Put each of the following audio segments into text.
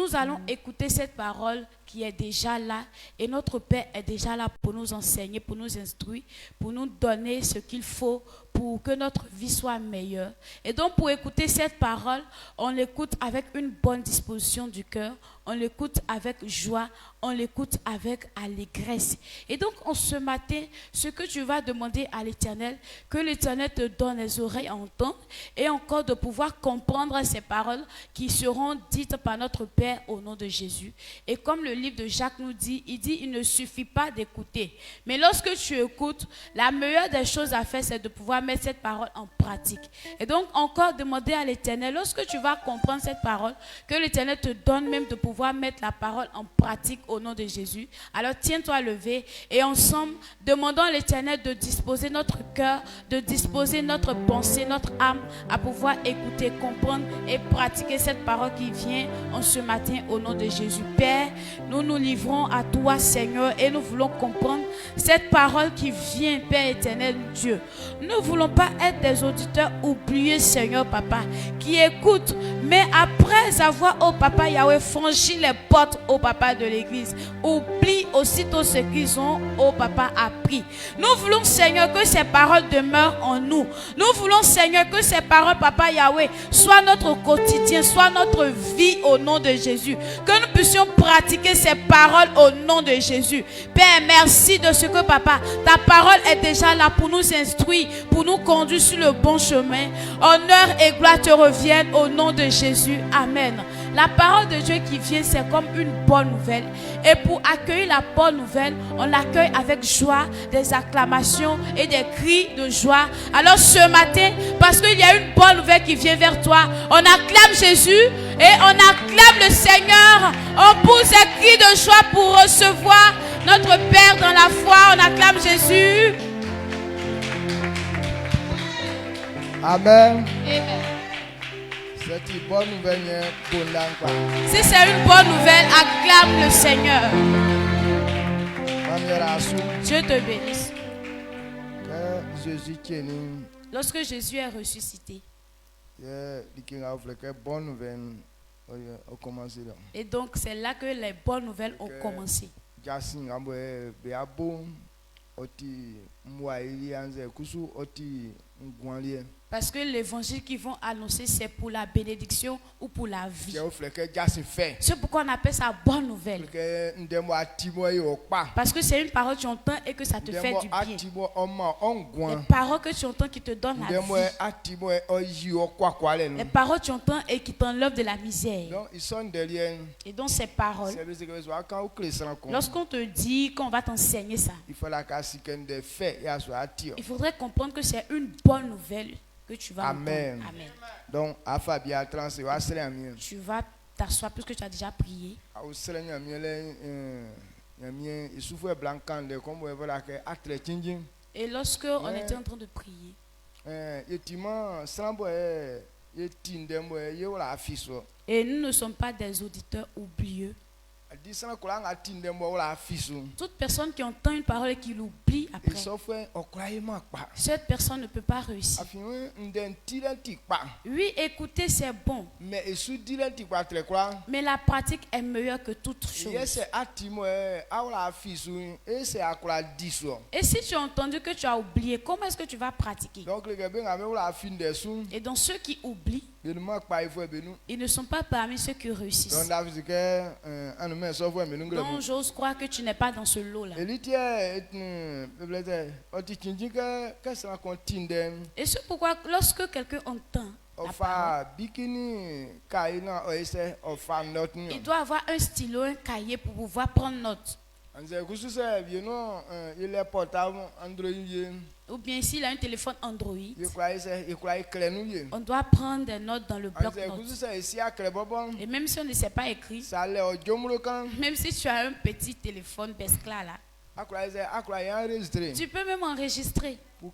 nous allons écouter cette parole qui est déjà là et notre Père est déjà là pour nous enseigner, pour nous instruire, pour nous donner ce qu'il faut pour que notre vie soit meilleure. Et donc pour écouter cette parole, on l'écoute avec une bonne disposition du cœur, on l'écoute avec joie, on l'écoute avec allégresse. Et donc en ce matin, ce que tu vas demander à l'Éternel, que l'Éternel te donne les oreilles à entendre et encore de pouvoir comprendre ces paroles qui seront dites par notre Père au nom de Jésus. Et comme le livre de Jacques nous dit, il ne suffit pas d'écouter. Mais lorsque tu écoutes, la meilleure des choses à faire, c'est de pouvoir mettre cette parole en pratique. Et donc encore demander à l'Éternel, lorsque tu vas comprendre cette parole, que l'Éternel te donne même de pouvoir mettre la parole en pratique au nom de Jésus. Alors tiens-toi levé et ensemble, demandons à l'Éternel de disposer notre cœur, de disposer notre pensée, notre âme à pouvoir écouter, comprendre et pratiquer cette parole qui vient en ce matin au nom de Jésus. Père, nous nous livrons à toi, Seigneur, et nous voulons comprendre cette parole qui vient, Père éternel, Dieu. Nous ne voulons pas être des auditeurs oubliés, Seigneur, Papa, qui écoutent, mais après avoir, oh Papa Yahweh, franchi les portes, oh Papa de l'église, oublie aussitôt ce qu'ils ont, oh Papa, appris. Nous voulons, Seigneur, que ces paroles demeurent en nous. Nous voulons, Seigneur, que ces paroles, Papa Yahweh, soient notre quotidien, soient notre vie au nom de Jésus. Que nous puissions pratiquer ces paroles au nom de Jésus. Père, merci de ce que, Papa, ta parole est déjà là pour nous instruire, pour nous conduire sur le bon chemin. Honneur et gloire te reviennent au nom de Jésus. Amen. La parole de Dieu qui vient, c'est comme une bonne nouvelle. Et pour accueillir la bonne nouvelle, on l'accueille avec joie, des acclamations et des cris de joie. Alors ce matin, parce qu'il y a une bonne nouvelle qui vient vers toi, on acclame Jésus et on acclame le Seigneur. On pousse des cris de joie pour recevoir notre Père dans la foi. On acclame Jésus. Amen. Amen. C'est une bonne nouvelle. Si c'est une bonne nouvelle, acclame le Seigneur. Dieu te bénisse. Lorsque Jésus est ressuscité, et donc c'est là que les bonnes nouvelles ont commencé. Parce que l'évangile qu'ils vont annoncer, c'est pour la bénédiction ou pour la vie. C'est pourquoi on appelle ça bonne nouvelle. Parce que c'est une parole que tu entends et que ça te fait du bien. Les paroles que tu entends qui te donnent la vie. Les paroles que tu entends et qui t'enlèvent de la misère. Et donc ces paroles, lorsqu'on te dit qu'on va t'enseigner ça, il faudrait comprendre que c'est une bonne nouvelle que tu vas entendre. Amen. Amen. Donc, tu vas t'asseoir puisque tu as déjà prié. Et lorsque on était en train de prier, et nous ne sommes pas des auditeurs oublieux. Toute personne qui entend une parole et qui l'oublie après, cette personne ne peut pas réussir. Oui, écouter c'est bon, mais la pratique est meilleure que toute chose. Et si tu as entendu que tu as oublié, comment est-ce que tu vas pratiquer? Et dans ceux qui oublient, ils ne sont pas parmi ceux qui réussissent. Donc j'ose croire que tu n'es pas dans ce lot-là. Et c'est pourquoi lorsque quelqu'un entend la parole, il doit avoir un stylo, un cahier pour pouvoir prendre note. Ou bien s'il a un téléphone Android, on doit prendre des notes dans le bloc-notes. Et même si on ne sait pas écrire, même si tu as un petit téléphone Bescla là, tu peux même enregistrer. Pour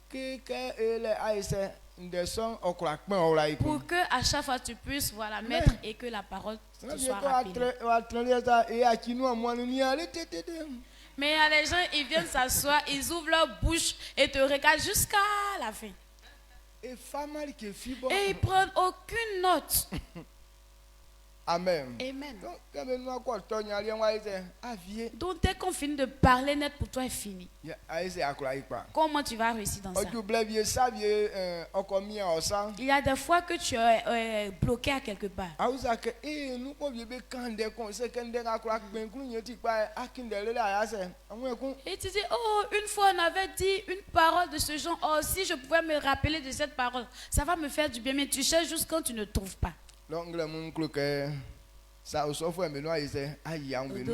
que à chaque fois tu puisses la mettre et que la parole te soit rappelée. Mais il y a des gens, ils viennent s'asseoir, ils ouvrent leur bouche et te regardent jusqu'à la fin. Et ils prennent aucune note. Amen. Amen. Donc, quand nous avons quoi, toi, nous allons voir, avier. Donc dès qu'on finit de parler net pour toi est fini. Comment tu vas réussir dans ça? Il y a des fois que tu es bloqué à quelque part. Et tu dis, oh, une fois on avait dit une parole de ce genre. Oh, si je pouvais me rappeler de cette parole, ça va me faire du bien. Mais tu cherches juste quand tu ne trouves pas. Donc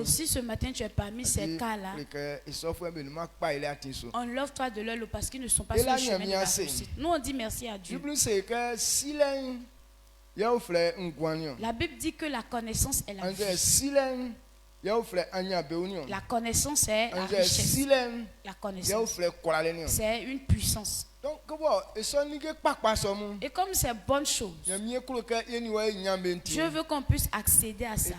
si ce matin tu es parmi ces cas-là, enlève-toi de leur parce qu'ils ne sont pas sur le chemin de la réussite. Nous on dit merci à Dieu. La Bible dit que la connaissance est la vie. La connaissance est la richesse. La connaissance, c'est une puissance. Et comme c'est bonne chose, je veux qu'on puisse accéder à ça.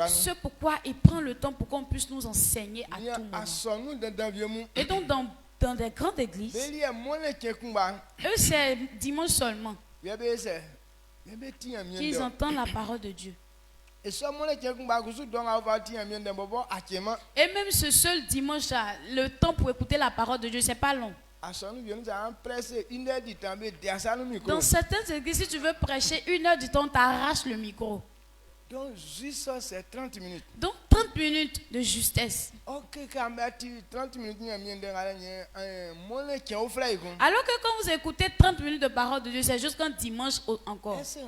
C'est pourquoi il prend le temps pour qu'on puisse nous enseigner à tout moment. Et donc dans des grandes églises, eux c'est dimanche seulement qu'ils entendent la parole de Dieu. Et même ce seul dimanche, le temps pour écouter la parole de Dieu, c'est pas long. Dans certaines églises, si tu veux prêcher 1 heure du temps, tu arraches le micro. Donc, juste ça, c'est 30 minutes. Donc, 30 minutes de justesse. Ok, 30 minutes, alors que quand vous écoutez 30 minutes de parole de Dieu, c'est juste qu'un dimanche encore. Est-ce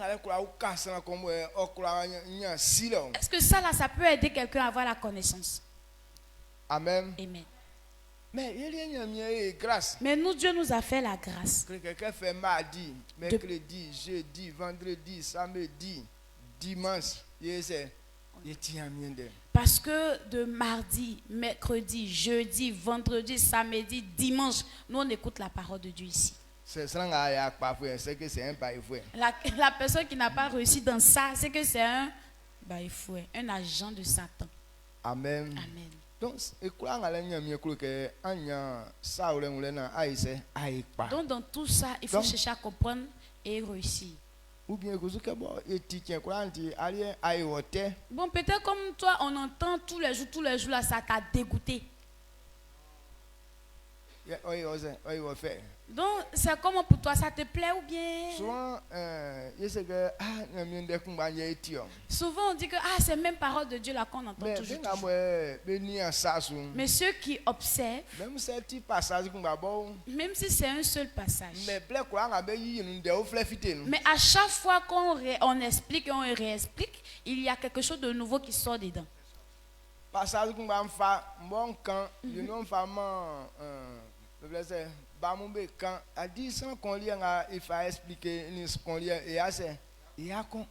que ça, là, ça peut aider quelqu'un à avoir la connaissance? Amen. Amen. Mais nous, Dieu nous a fait la grâce. Quelqu'un fait mardi, mercredi, jeudi, vendredi, samedi, dimanche. Parce que de mardi, mercredi, jeudi, vendredi, samedi, dimanche, nous on écoute la parole de Dieu ici. La personne qui n'a pas réussi dans ça, c'est que c'est un agent de Satan. Amen. Amen. Donc dans tout ça, il faut chercher à comprendre et réussir. Ou bien bon, peut-être comme toi, on entend tous les jours là, ça t'a dégoûté. Donc, c'est comment pour toi, ça te plaît ou bien? Souvent, on dit que c'est même parole de Dieu là qu'on entend toujours. Mais ceux qui observent, même si c'est un seul passage, mais à chaque fois qu'on explique et on réexplique, il y a quelque chose de nouveau qui sort dedans. Passage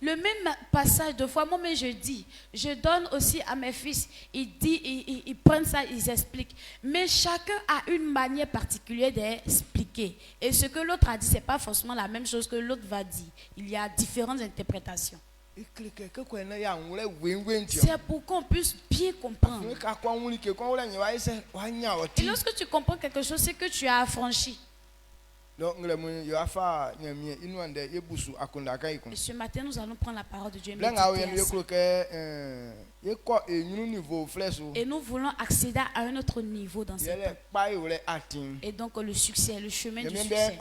le même passage de fois, moi, mais je donne aussi à mes fils, ils prennent ça, ils expliquent. Mais chacun a une manière particulière d'expliquer. Et ce que l'autre a dit, c'est pas forcément la même chose que l'autre va dire. Il y a différentes interprétations. C'est pour qu'on puisse bien comprendre. Et lorsque tu comprends quelque chose, c'est que tu as affranchi. Et ce matin, nous allons prendre la parole de Dieu et nous voulons accéder à un autre niveau dans cette temps. Et donc le succès, le chemin du succès.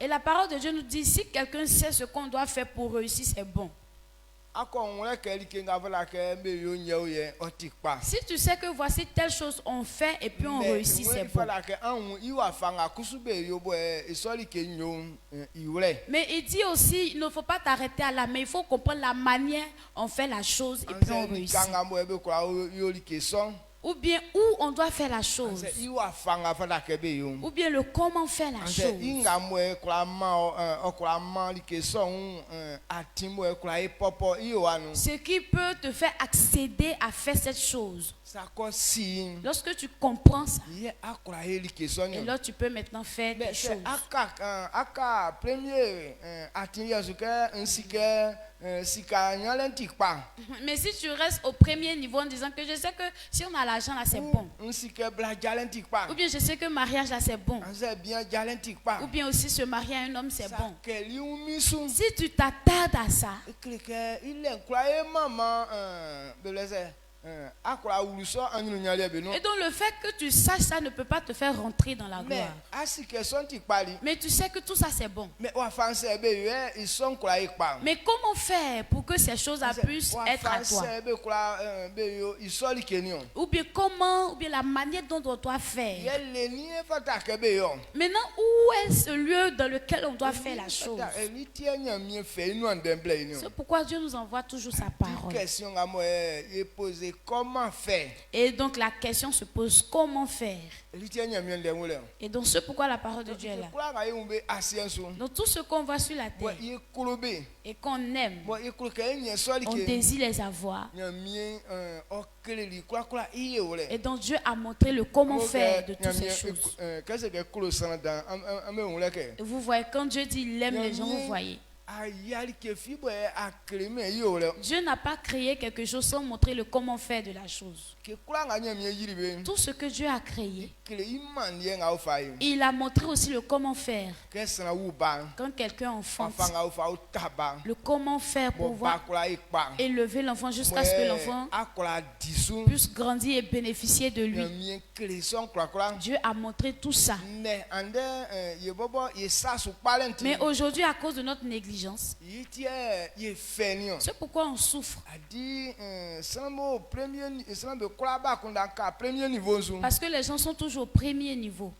Et la parole de Dieu nous dit, si quelqu'un sait ce qu'on doit faire pour réussir, c'est bon. Si tu sais que voici telle chose on fait et puis on réussit, c'est bon. Mais il dit aussi, il ne faut pas t'arrêter à là, mais il faut comprendre la manière on fait la chose et puis on réussit. Ou bien où on doit faire la chose. Ou bien le comment faire la chose. Ce qui peut te faire accéder à faire cette chose. Lorsque tu comprends ça, et là tu peux maintenant faire des choses. sika nyalenti pa. Mais si tu restes au premier niveau en disant que je sais que si on a l'argent là c'est bon. Sika bla jalenti pa. Ou bien je sais que mariage là c'est bon. C'est bien jalenti pa. Ou bien aussi se marier à un homme c'est bon. Si Si tu t'attardes à ça, il est croyé maman et donc le fait que tu saches ça ne peut pas te faire rentrer dans la gloire. Mais tu sais que tout ça c'est bon. Mais comment faire pour que ces choses puissent être à toi? Ou bien comment, ou bien la manière dont on doit faire. Maintenant, où est ce lieu dans lequel on doit faire la chose? C'est pourquoi Dieu nous envoie toujours sa parole. Comment faire? Et donc la question se pose, comment faire? Et donc c'est pourquoi la parole de Dieu est là. Donc tout ce qu'on voit sur la terre et qu'on aime, on désire les avoir. Et donc Dieu a montré le comment faire de toutes ces choses. Et vous voyez, quand Dieu dit il aime les gens, vous voyez. Dieu n'a pas créé quelque chose sans montrer le comment faire de la chose. Tout ce que Dieu a créé, il a montré aussi le comment faire. Quand quelqu'un enfante, le comment faire pour pouvoir élever l'enfant jusqu'à ce que l'enfant puisse grandir et bénéficier de lui. Dieu a montré tout ça. Mais aujourd'hui, à cause de notre négligence, c'est pourquoi on souffre. Parce que les gens sont toujours au premier niveau.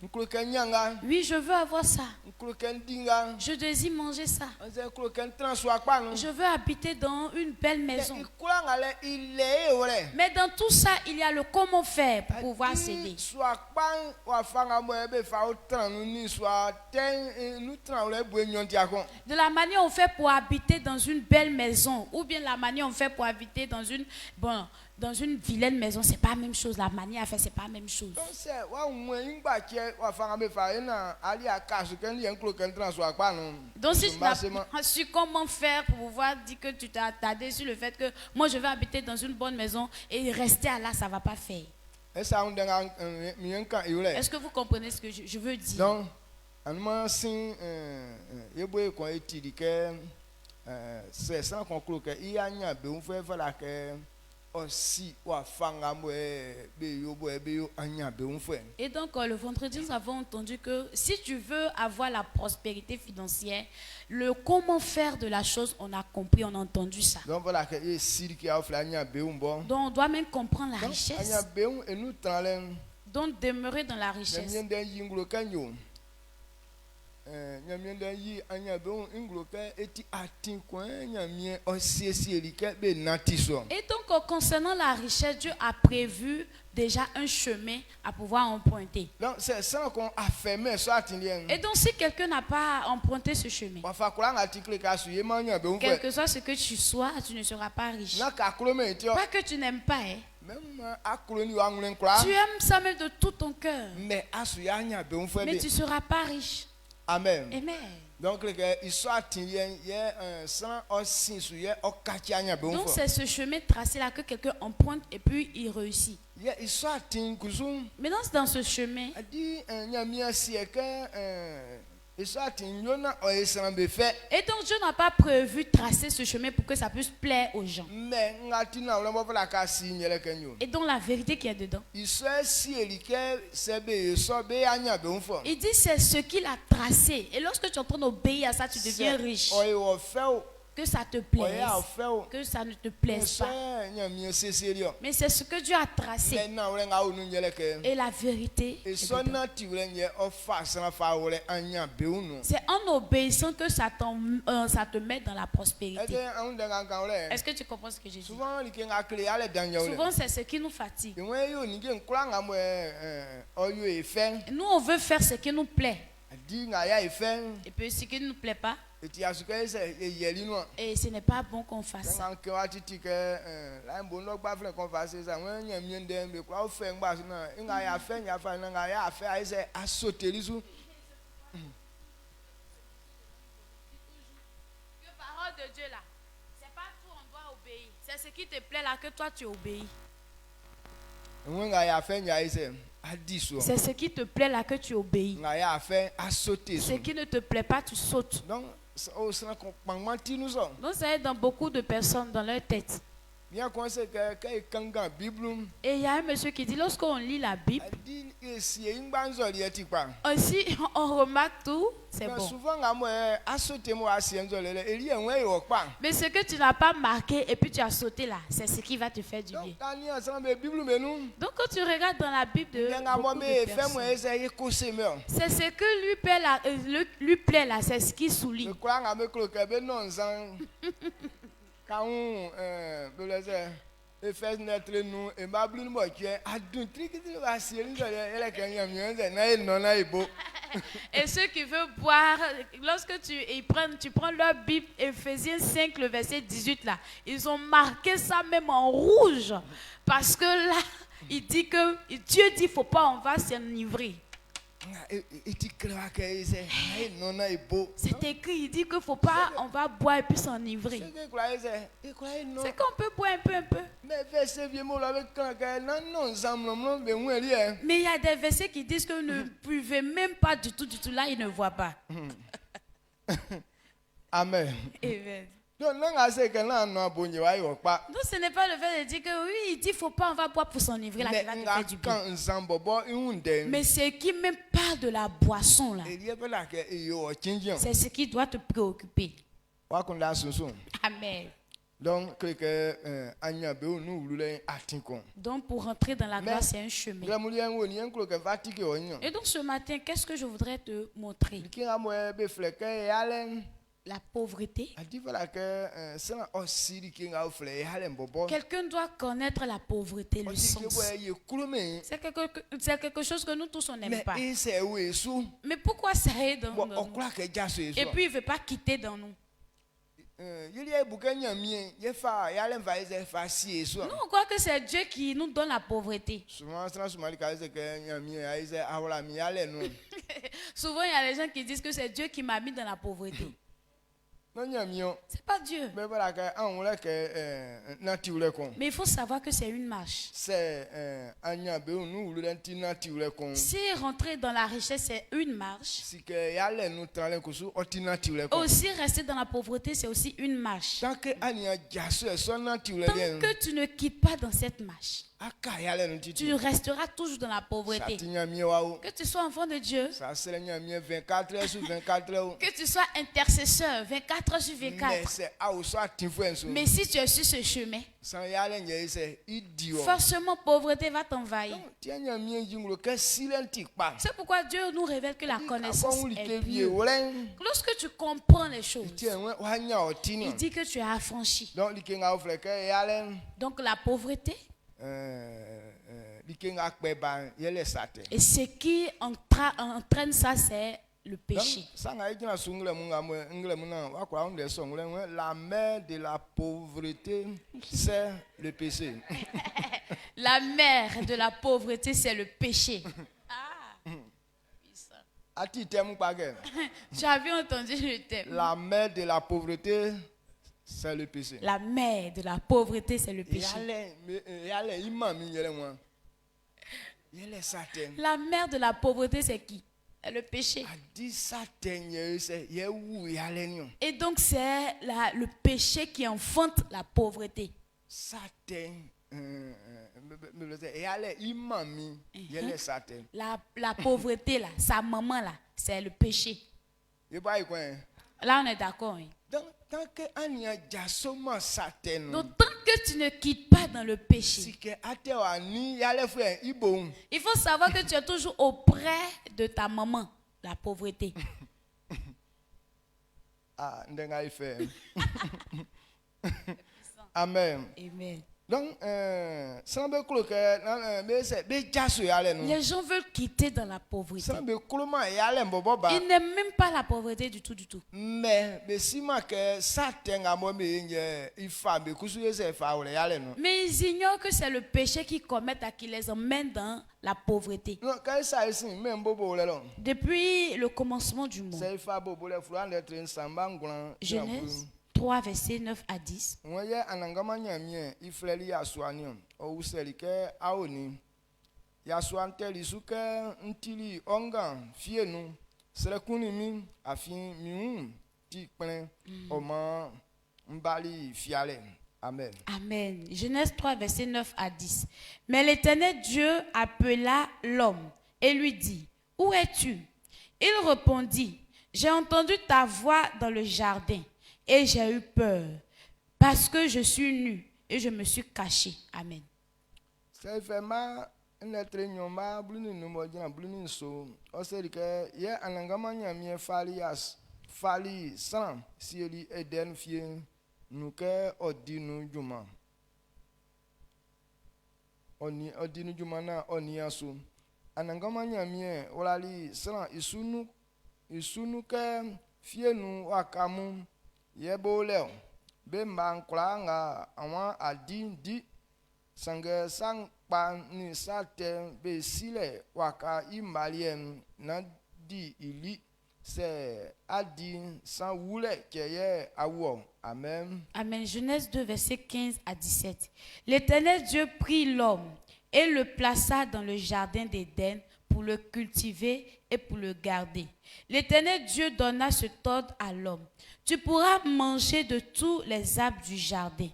Oui, je veux avoir ça. Je désire manger ça. Je veux habiter dans une belle maison. Mais dans tout ça, il y a le comment faire pour pouvoir s'aider. De la manière on fait pour habiter dans une belle maison, ou bien la manière on fait pour habiter dans une vilaine maison, c'est pas la même chose. La manière à faire, c'est pas la même chose. Donc si tu n'as pas su comment faire pour pouvoir dire que tu t'as attardé sur le fait que moi je vais habiter dans une bonne maison et rester là, ça va pas faire. Est-ce que vous comprenez ce que je veux dire? Donc, et donc le vendredi nous avons entendu que si tu veux avoir la prospérité financière, le comment faire de la chose, on a compris, on a entendu ça. Donc on doit même comprendre la richesse. Donc demeurer dans la richesse. Et donc concernant la richesse, Dieu a prévu déjà un chemin à pouvoir emprunter. Et donc si quelqu'un n'a pas emprunté ce chemin, quel que soit ce que tu sois, tu ne seras pas riche. Pas que tu n'aimes pas, hein. Tu aimes ça même de tout ton cœur, mais tu ne seras pas riche. Amen. Amen. Donc c'est ce chemin tracé là que quelqu'un emprunte et puis il réussit. Maintenant dans ce chemin, et donc Dieu n'a pas prévu tracer ce chemin pour que ça puisse plaire aux gens. Et donc la vérité qui est dedans, il dit c'est ce qu'il a tracé. Et lorsque tu es en train d'obéir à ça, tu deviens riche. Que ça te plaise, que ça ne te plaise pas. Mais c'est ce que Dieu a tracé. Et la vérité, c'est en obéissant que ça te met dans la prospérité. Est-ce que tu comprends ce que j'ai dit? Souvent, c'est ce qui nous fatigue. Nous, on veut faire ce qui nous plaît. Et puis ce qui ne nous plaît pas, et ce n'est pas bon qu'on fasse ça. Que parole de Dieu là, c'est pas C'est ce qui te plaît là que toi tu obéis. Mwen nga ya fe nya ise adi so. C'est ce qui te plaît là que tu obéis. Nga ya fe a sauter Ce so. qui ne te plaît pas, tu sautes. Donc au sana ko pangmanti nous so. Donc ça est dans beaucoup de personnes dans leur tête. Bien qu'on sait que quand kanga Bible Et il y a un monsieur qui dit, lorsqu'on lit la Bible, adi esi ngbanzo li eti pa. aussi on remarque tout, c'est bon. Souvent nga mo a sauter mo asi enzo le eli enwe yo pa. Mais ce que tu n'as pas marqué et puis tu as sauté là, c'est ce qui va te faire du bien. Donc quand ni ensemble Bible me nous. Donc quand tu regardes dans la Bible de Nga mo beaucoup me de fe mo personnes, ese ko se me. c'est ce que lui plaît là, c'est ce qui Le souligne. kwa nga me klo ke be non zan. Ka un beleze Efes netre nous et ma blue mo qui adun trikiti va sier nzo ele kan yam nze na e no na ibo. Et ceux qui veulent boire, lorsque tu prends leur Bible, Ephésiens 5, le verset 18 là, ils ont marqué ça même en rouge. Parce que là, il dit que Dieu dit, il ne faut pas, on va s'enivrer. Eti krewa ke ise na e no na ibo. C'est écrit, il dit qu'il ne faut pas, on va boire et puis s'enivrer. C'est quoi ise? E kwa e no. C'est qu'on peut boire un peu, un peu. Mais verset vieux mo la avec kan ke na non zamlom be wen li e. Mais il y a des versets qui disent que ne buvez même pas du tout, là, ils ne voient pas. Amen. Amen. Donc là nga se ke na no abonye wa yo pa. Donc ce n'est pas le fait de dire que oui, il dit qu'il ne faut pas, on va boire pour s'enivrer, là, qui va Mais te nga faire du bien. kan zambobo iunde. Mais ce qui même parle de la boisson là, Eli e be la ke yo chinjian. c'est ce qui doit te préoccuper. Wa kun la sunsun. Amen. Donc que anya be onu wulule atinkon. Donc pour rentrer dans la Mais- gloire, c'est un chemin. Gramulien woni en klo ke fatike onyo. Et donc ce matin, qu'est-ce que je voudrais te montrer? Kinga mo be fleke yalen. La pauvreté. Adi fala ke sana osiri kinga ofle yalen bobo. Quelqu'un doit connaître la pauvreté, le Odi ke sens. bo ye kulume. C'est quelque chose que nous tous on n'aime Mais pas. ese wesu. Mais pourquoi ça est dans Bo nous? okla ke jaso Et yesu. puis il ne veut pas quitter dans nous. Yeli e bukenya mien ye fa yalen va ese fa si yesu. Nous on croit que c'est Dieu qui nous donne la pauvreté. Souvent sana sumali ka ese ke nyamien aise awla mi yalen no. Souvent il y a des gens qui disent que c'est Dieu qui m'a mis dans la pauvreté. No nyamien. C'est pas Dieu. Be fala ke anwule ke nati wule kon. Mais il faut savoir que c'est une marche. C'est anya be onu wulule nti nati wule kon. Si rentrer dans la richesse, c'est une marche. Si que yale nous tralen kusu otinati wule kon. Aussi rester dans la pauvreté, c'est aussi une marche. Tant que ania jaso e so nati wule Tant bien. que tu ne quittes pas dans cette marche, Aka yale nous titi. tu resteras toujours dans la pauvreté. Satinya mie wa o. Que tu sois enfant de Dieu, Ça c'est nya mie 24 heures sur 24 heures. que tu sois intercesseur 24 heures sur Mais 24. c'est a o so atinfluence. Mais si tu es sur ce chemin, Sans yale nya c'est idio. forcément pauvreté va t'envahir. Tia nya mie jingulo ke silenti pa. C'est pourquoi Dieu nous révèle que la connaissance est vie Dieu. wole. Lorsque tu comprends les choses, Tia wa nya otini. il dit que tu es affranchi. Donc likenga ofle ke yale Donc la pauvreté likenga kpeba yele sate. et ce qui entraîne ça, c'est le péché. La mère de la pauvreté, c'est le péché. La mère de la pauvreté, c'est le péché. Ah, puissant. Ati temu page. Tu avais entendu le thème. La mère de la pauvreté, c'est le péché. La mère de la pauvreté, c'est le péché. Yale imami yele moi. Yele sate. La mère de la pauvreté, c'est qui? C'est le péché. Adi sate nye se ye wu yale nyo. Et donc, c'est le péché qui enfante la pauvreté. Sate yale imami yele sate. La pauvreté, là, sa maman, là, c'est le péché. Ye ba yi kwen. Là, on est d'accord. Hein? Donc tant que anya jasoma sate no. Donc, tant que tu ne quittes pas dans le péché, Si que ate wa ni yale frère ibo. il faut savoir que tu es toujours auprès de ta maman, la pauvreté. Ah, ndenga ife. Amen. Amen. Donc sans be klo ke be se be jaso yale no. Les gens veulent quitter dans la pauvreté. Sans be klo ma yale mbobo ba. Ils n'aiment même pas la pauvreté du tout, du tout. Mais be sima ke satenga mo me nje ifa be kusu se fa wole yale no. Mais ils ignorent que c'est le péché qu'ils commettent à qui les emmène dans la pauvreté. Non, ka sa isin me mbobo le lo. Depuis le commencement du monde, Se fa bobo le flo ande train samba nglan. Genèse 3, 3, versets 9 à 10. Moi ye anangama nyamie ifleli yaswani o useli ke aoni yaswanteli suke ntili onga fienu serekuni mi afin miun ti pren oma mbali fiale. Amen. Amen. Genèse 3, versets 9 à 10. Mais l'Éternel Dieu appela l'homme et lui dit, « Où es-tu » Il répondit, « J'ai entendu ta voix dans le jardin et j'ai eu peur parce que je suis nu et je me suis caché. » Amen. C'est vraiment notre nyoma bluni numodina bluni so oserike ye anangama nyamie fali san sieli eden fie nuke odinu juma oni odinu juma na oniaso anangama nyamie walali san isunu ke fienu wakamu yebole be mankla nga awan adin di sange sang pa ni sate be sile waka imalien na di ili c'est adi sans wule keye awo. Amen. Amen. Genèse 2, versets 15 à 17. L'Éternel Dieu prit l'homme et le plaça dans le jardin d'Éden pour le cultiver et pour le garder. L'Éternel Dieu donna cet ordre à l'homme. Tu pourras manger de tous les arbres du jardin,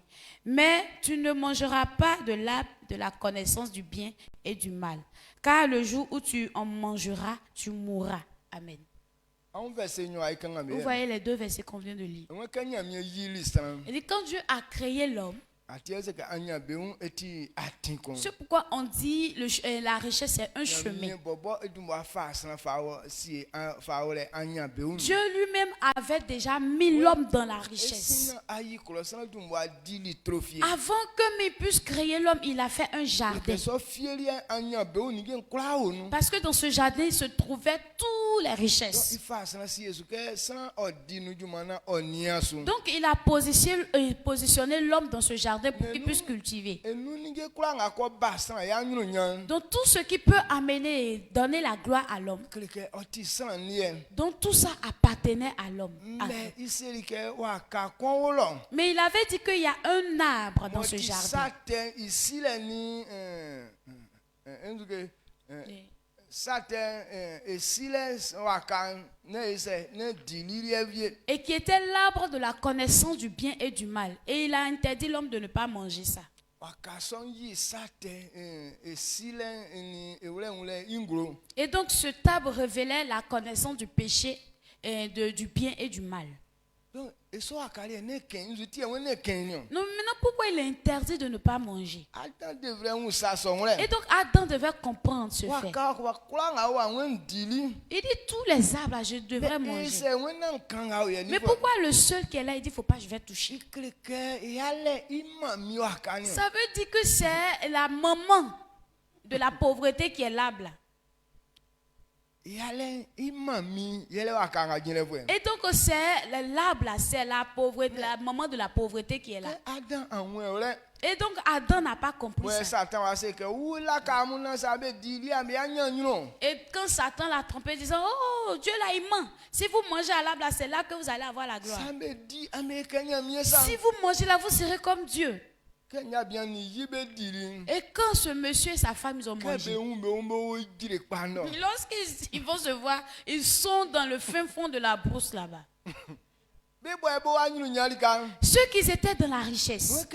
mais tu ne mangeras pas de l'arbre de la connaissance du bien et du mal, car le jour où tu en mangeras, tu mourras. Amen. Vous voyez les deux versets qu'on vient de lire. Il dit quand Dieu a créé l'homme, c'est pourquoi on dit la richesse c'est un chemin. Dieu lui-même avait déjà mis l'homme dans la richesse. Avant qu'il puisse créer l'homme, il a fait un jardin. Parce que dans ce jardin, il se trouvaient toutes les richesses. Donc il a positionné l'homme dans ce jardin pour qu'il puisse cultiver. Donc tout ce qui peut amener et donner la gloire à l'homme. Donc tout ça appartenait à l'homme. Mais il avait dit qu'il y a un arbre dans ce jardin. Et qui était l'arbre de la connaissance du bien et du mal. Et il a interdit l'homme de ne pas manger ça. Et donc cet arbre révélait la connaissance du péché, du bien et du mal. Non, maintenant pourquoi il est interdit de ne pas manger? Et donc Adam devait comprendre ce fait. Il dit tous les arbres là, je devrais manger. Mais pourquoi le seul qui est là, il dit faut pas, je vais toucher. Ça veut dire que c'est la maman de la pauvreté qui est l'arbre là. Et donc c'est l'arbre là, c'est la pauvreté, la maman de la pauvreté qui est là. Et donc Adam n'a pas compris ça. Et quand Satan l'a trompé disant oh Dieu là il ment. Si vous mangez à l'arbre là, c'est là que vous allez avoir la gloire. Si vous mangez là, vous serez comme Dieu. Et quand ce monsieur et sa femme ils ont mangé, lorsqu'ils vont se voir, ils sont dans le fin fond de la brousse là-bas. Ceux qui étaient dans la richesse. Et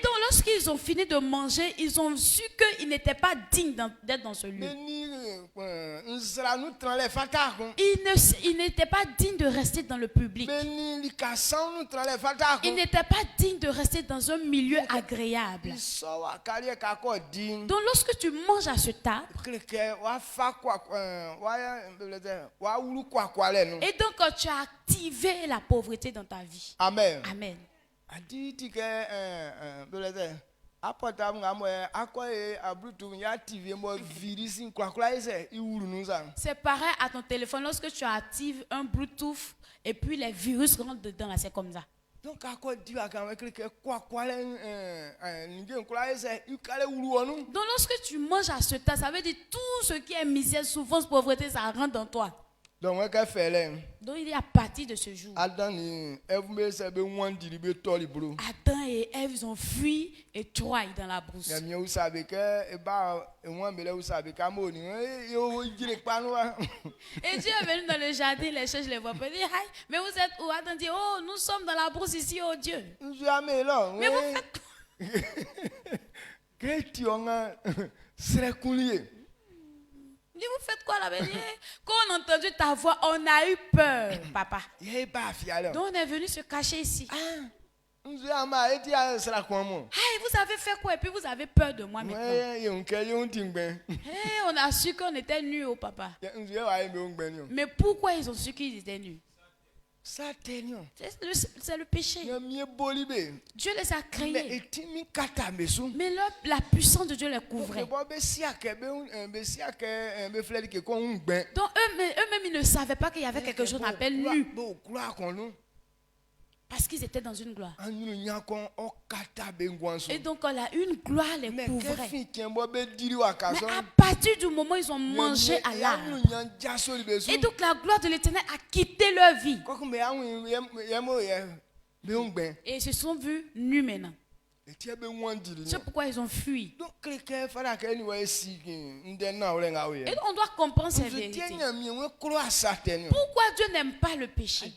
donc lorsqu'ils ont fini de manger, ils ont su qu'ils n'étaient pas dignes d'être dans ce lieu. Ils n'étaient pas dignes de rester dans le public. Ils n'étaient pas dignes de rester dans un milieu agréable. Donc lorsque tu manges à ce table, et donc quand tu as activé la pauvreté dans ta vie. Amen. Amen. C'est pareil à ton téléphone lorsque tu actives un Bluetooth et puis les virus rentrent dedans, c'est comme ça. Donc lorsque tu manges à ce tas, ça veut dire tout ce qui est misère, souffrance, pauvreté, ça rentre dans toi. Donc on va faire là. Donc il est à partir de ce jour. Adam ni Eve se be wan diri be toli bro. Adam et Ève ils ont fui et troient dans la brousse. Ya mi o sabe que e ba e wan bele o sabe ka mo ni yo jire pa no. Et Dieu est venu dans le jardin, les cherche, les voit pas. Il dit, Aïe, mais vous êtes où? Adam dit, oh, nous sommes dans la brousse ici, oh Dieu. Jamais là. Mais vous faites Que tu en serait coulier. Il dit, vous faites quoi là-bas? Il dit, quand on a entendu ta voix, on a eu peur, papa. Il pas fier. Donc on est venu se cacher ici. Nous ama eti a sera kwa mo. Aïe, vous avez fait quoi? Et puis vous avez peur de moi maintenant. Ouais, yon ke yon tingben. Hey, on a su qu'on était nus, oh papa. Nous wa e be ngben yo. Mais pourquoi ils ont su qu'ils étaient nus? Ça tenio. C'est le péché. Ya mi bolibe. Dieu les a Mais créés. eti mi kata mesu. Mais la puissance de Dieu les couvrait. Donc Donc eux-mêmes, ils ne savaient pas qu'il y avait quelque chose qu'on appelle nu. Parce qu'ils étaient dans une gloire. Et donc une gloire les couvrait. Mais à partir du moment où ils ont mangé à l'arbre, et donc la gloire de l'Éternel a quitté leur vie. Et ils se sont vus nus maintenant. C'est pourquoi ils ont fui. Donc, quelqu'un Et on doit comprendre ces vérités. Pourquoi Dieu n'aime pas le péché?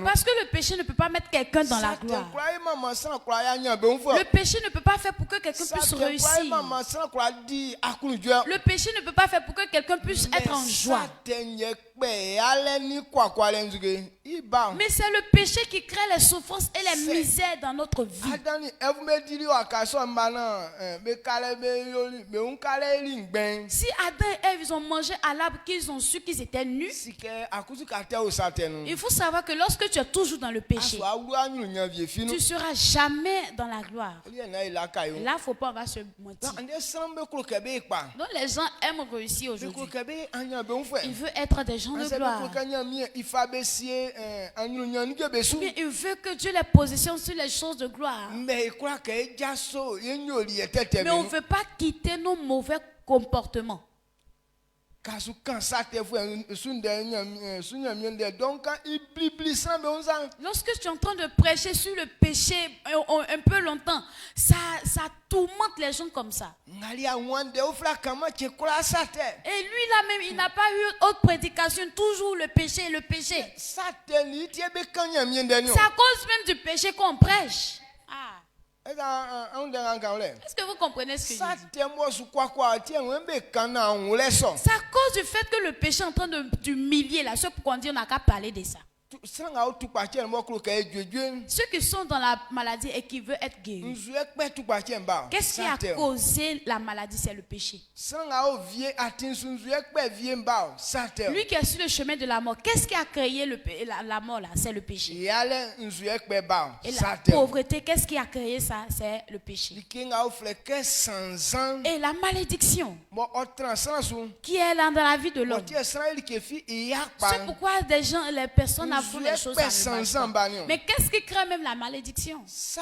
Parce que le péché ne peut pas mettre quelqu'un dans la gloire. Le péché ne peut pas faire pour que quelqu'un puisse réussir. Le péché ne peut pas faire pour que quelqu'un puisse être en joie. Mais c'est le péché qui crée les souffrances et les misères dans notre vie. Si Adam et Ève ils ont mangé à l'arbre qu'ils ont su qu'ils étaient nus, il faut savoir que lorsque tu es toujours dans le péché, tu ne seras jamais dans la gloire. Et là, il ne faut pas, on va se mentir. Donc les gens aiment réussir aujourd'hui. Ils veulent être des gens de gloire. Mais il veut que Dieu les positionne sur les choses de gloire. Mais on ne veut pas quitter nos mauvais comportements. Lorsque tu es en train de prêcher sur le péché un peu longtemps, ça tourmente les gens comme ça. Et lui là-même, il n'a pas eu autre prédication, toujours le péché, le péché. C'est à cause même du péché qu'on prêche. Est-ce que vous comprenez ce que je dis? C'est à cause du fait que le péché est en train d'humilier là. C'est pourquoi on dit on n'a qu'à parler de ça. Ceux qui sont dans la maladie et qui veulent être guéris, qu'est-ce qui a causé la maladie? C'est le péché. Lui qui est sur le chemin de la mort, qu'est-ce qui a créé la mort là? C'est le péché. Et la pauvreté, qu'est-ce qui a créé ça? C'est le péché. Et la malédiction qui est là dans la vie de l'homme. C'est pourquoi les personnes font les choses à mais qu'est-ce qui crée même la malédiction? C'est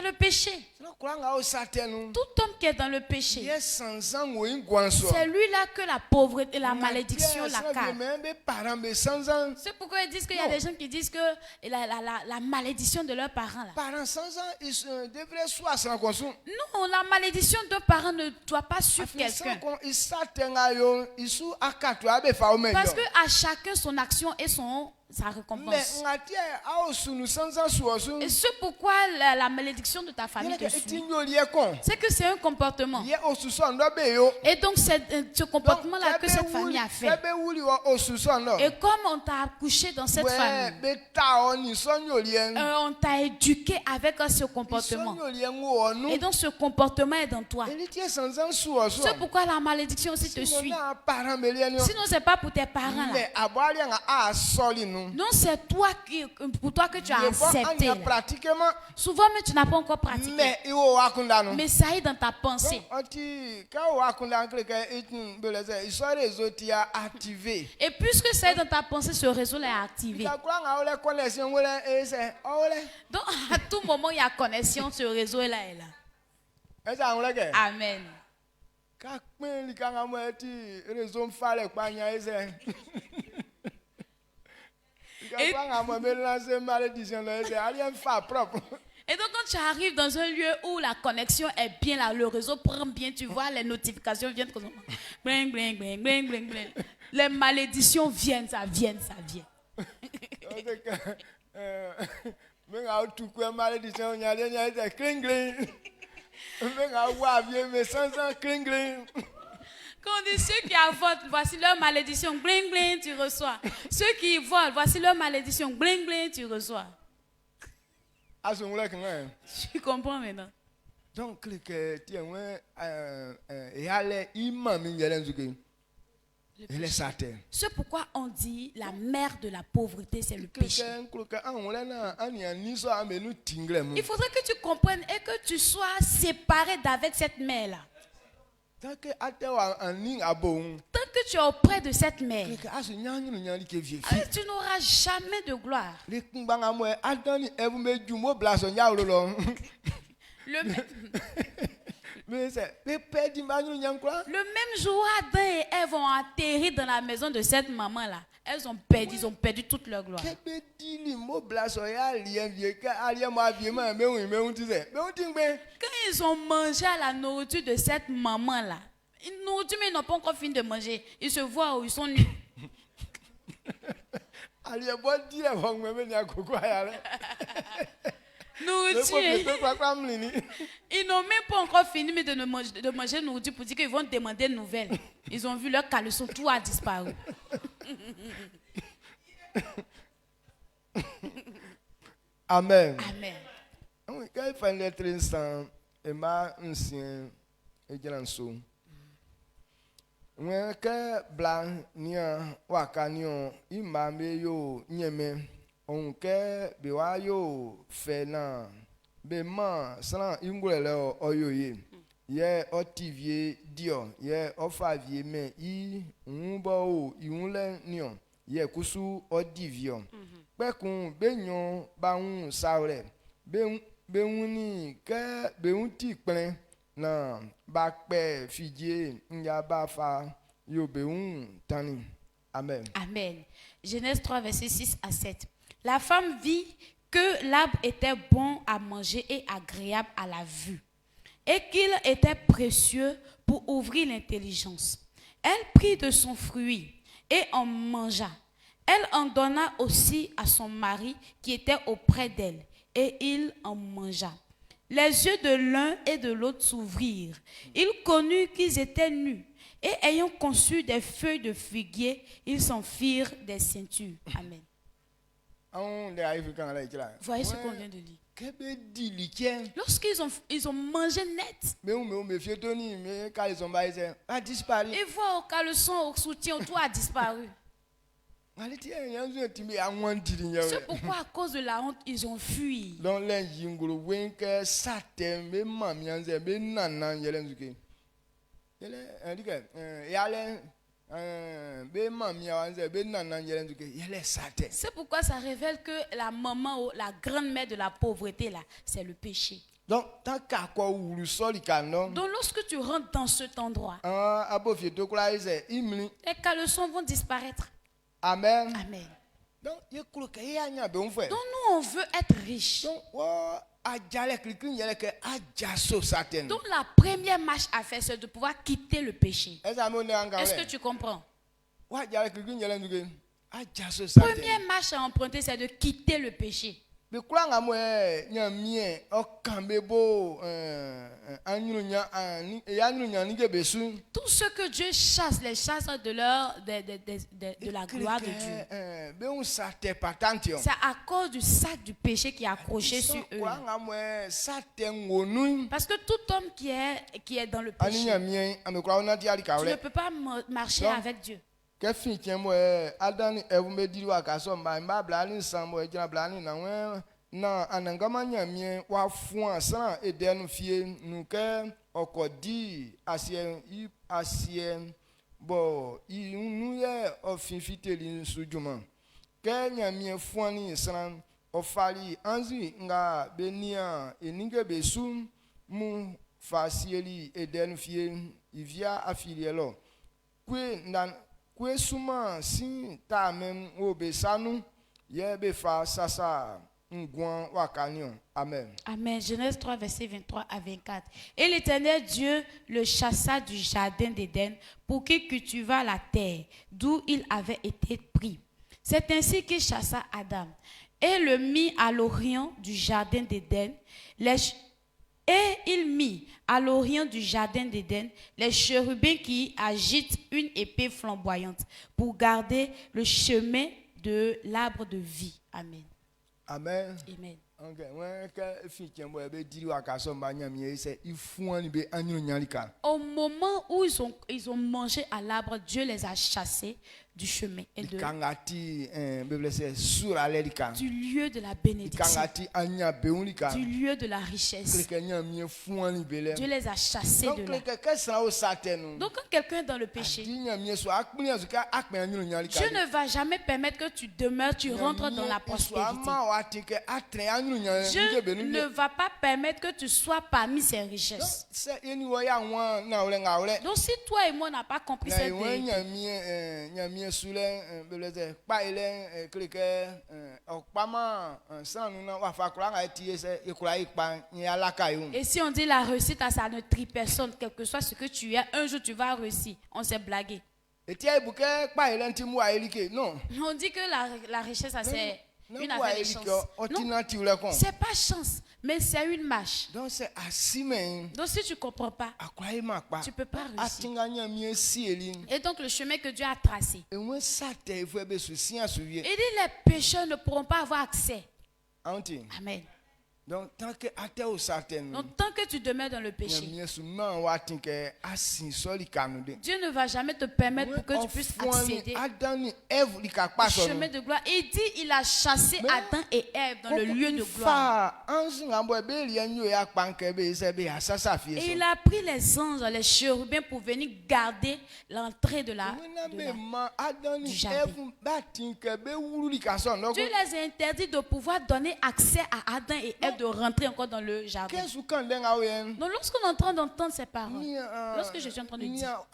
le péché. Tout homme qui est dans le péché, c'est lui-là que la pauvreté et la malédiction l'accable. C'est pourquoi ils disent qu'il y a des gens qui disent que la malédiction de leurs parents là. Non, la malédiction de parents ne doit pas suivre quelqu'un. Parce que à chacun son action et sa récompense. Et c'est pourquoi la malédiction de ta famille te suit. C'est que c'est un comportement. Et donc c'est ce comportement-là que cette famille a fait. Et comme on t'a accouché dans cette famille, on t'a éduqué avec ce comportement. Et donc ce comportement est dans toi. C'est pourquoi la malédiction aussi te suit. Sinon c'est pas pour tes parents là. Non, c'est toi pour toi que tu as accepté. Souvent, mais tu n'as pas encore pratiqué. Mais ça est dans ta pensée. Et puisque ça est dans ta pensée, ce réseau est activé. Donc, à tout moment, il y a connexion, ce réseau est là. Amen. Kakpen li kanga mo eti raison fale pa nya ese. Et- Kanga mo me lancer malédiction là ese, rien fa propre. Et donc, quand tu arrives dans un lieu où la connexion est bien là, le réseau prend bien, tu vois, les notifications viennent comme ça. Bling, bling, bling, bling, bling, bling. Les malédictions viennent, ça vient, ça vient. Mais tout quoi malédiction nya ese cling cling. Mais wa bien mais sans cling cling. Quand on dit ceux qui avortent, voici leur malédiction, bling, bling, tu reçois. Ceux qui volent, voici leur malédiction, bling, bling, tu reçois. Tu comprends maintenant? Donc, C'est pourquoi on dit la mère de la pauvreté, c'est le péché. Il faudrait que tu comprennes et que tu sois séparé d'avec cette mère-là. Tant que tu es auprès de cette mère, tu n'auras jamais de gloire. Le même jour, Adam et Ève ont atterri dans la maison de cette maman-là. Ils ont perdu toute leur gloire. Quand ils ont mangé à la nourriture de cette maman-là, une nourriture, mais ils n'ont pas encore fini de manger. Ils se voient où ils sont nus. Nourriture. Ils n'ont même pas encore fini de manger nourriture pour dire qu'ils vont demander de nouvelles. Ils ont vu leur caleçon, tout a disparu. Amen. Amen. Quand il fait l'être instant, et ma ancien et grand-sou. When que blanc nia wakanio imame yo nyeme onke bewa yo fena be man sran ingwele oyoye ye otivie dio ye ofavie me I unbo o iunle nion ye kusu odivio pekun benyon baun saure be wuni ke be unti plen na bakpe fidie nyaba fa yo be un tani. Amen. Amen. Genèse 3 verset 6 à 7. La femme vit que l'arbre était bon à manger et agréable à la vue, et qu'il était précieux pour ouvrir l'intelligence. Elle prit de son fruit et en mangea. Elle en donna aussi à son mari qui était auprès d'elle, et il en mangea. Les yeux de l'un et de l'autre s'ouvrirent. Ils connurent qu'ils étaient nus, et ayant conçu des feuilles de figuier, ils s'en firent des ceintures. Amen. Voyez ce qu'on vient de lire. Lorsqu'ils ont mangé net, ils voient au caleçon, au soutien, tout a disparu. C'est pourquoi à cause de la honte, ils ont fui. C'est pourquoi ça révèle que la maman ou la grand-mère de la pauvreté là, c'est le péché. Donc lorsque tu rentres dans cet endroit, les caleçons vont disparaître. Amen. Amen. Donc nous on veut être riche. Donc la première marche à faire, c'est de pouvoir quitter le péché. Est-ce que tu comprends? Première marche à emprunter, c'est de quitter le péché. Tout ce que Dieu chasse, les chasse de la gloire de Dieu. C'est à cause du sac du péché qui est accroché sur eux. Parce que tout homme qui est dans le péché, tu ne peux pas marcher avec Dieu. Na anangama nyamie wa fun san edenu fie nuke okodi asie bo inu ye ofinfiteli sujuma ke nyamie fun ni san ofali anzi nga benia eninge besum mu fasieli edenu fie il vient affilier là. Kwe souvent si ta même obesanu yebe fa sasa ngwan wakanion. Amen. Amen. Genèse 3, versets 23 à 24. Et l'Éternel Dieu le chassa du jardin d'Éden pour qu'il cultivât la terre d'où il avait été pris. C'est ainsi qu'il chassa Adam et le mit à l'orient du jardin d'Éden. Et il mit à l'orient du jardin d'Éden les chérubins qui agitent une épée flamboyante pour garder le chemin de l'arbre de vie. Amen. Amen. Amen. Okay, when ka fi tiembo ebe diri wa kaso mbanya mi se ifuani be anyo nyalika. Au moment où ils ont mangé à l'arbre, Dieu les a chassés du chemin et Kangati Bible se sura ledika. du lieu de la bénédiction, Kangati anya beulika. du lieu de la richesse. Kenya mi fuani bele. Dieu les a chassés de là. Donc que ça au satenu. Donc quand quelqu'un est dans le péché, Dinya mi so akpuni azuka akpe anyo nyalika. Dieu ne va jamais permettre que tu demeures, tu rentres dans la prospérité. Dieu ne va pas permettre que tu sois parmi ces richesses. Donc si toi et moi n'a pas compris cette vérité, et si on dit la réussite, ça ne trie personne, quel que soit ce que tu es, un jour tu vas réussir. On s'est blagué. On dit que la richesse, ça c'est une affaire de chance. Non, c'est pas chance, mais c'est une marche. Donc si tu ne comprends pas, tu ne peux pas réussir. Et donc le chemin que Dieu a tracé, il dit les pécheurs ne pourront pas avoir accès. Amen. Donc tant que tu demeures dans le péché, Dieu ne va jamais te permettre pour que tu puisses accéder au chemin de gloire. Il dit il a chassé Adam et Ève dans le lieu de gloire. Et il a pris les anges, les chérubins pour venir garder l'entrée du jardin. Dieu les a interdit de pouvoir donner accès à Adam et Ève de rentrer encore dans le jardin. Donc lorsqu'on est en train d'entendre ces paroles, lorsque je suis en train de dire,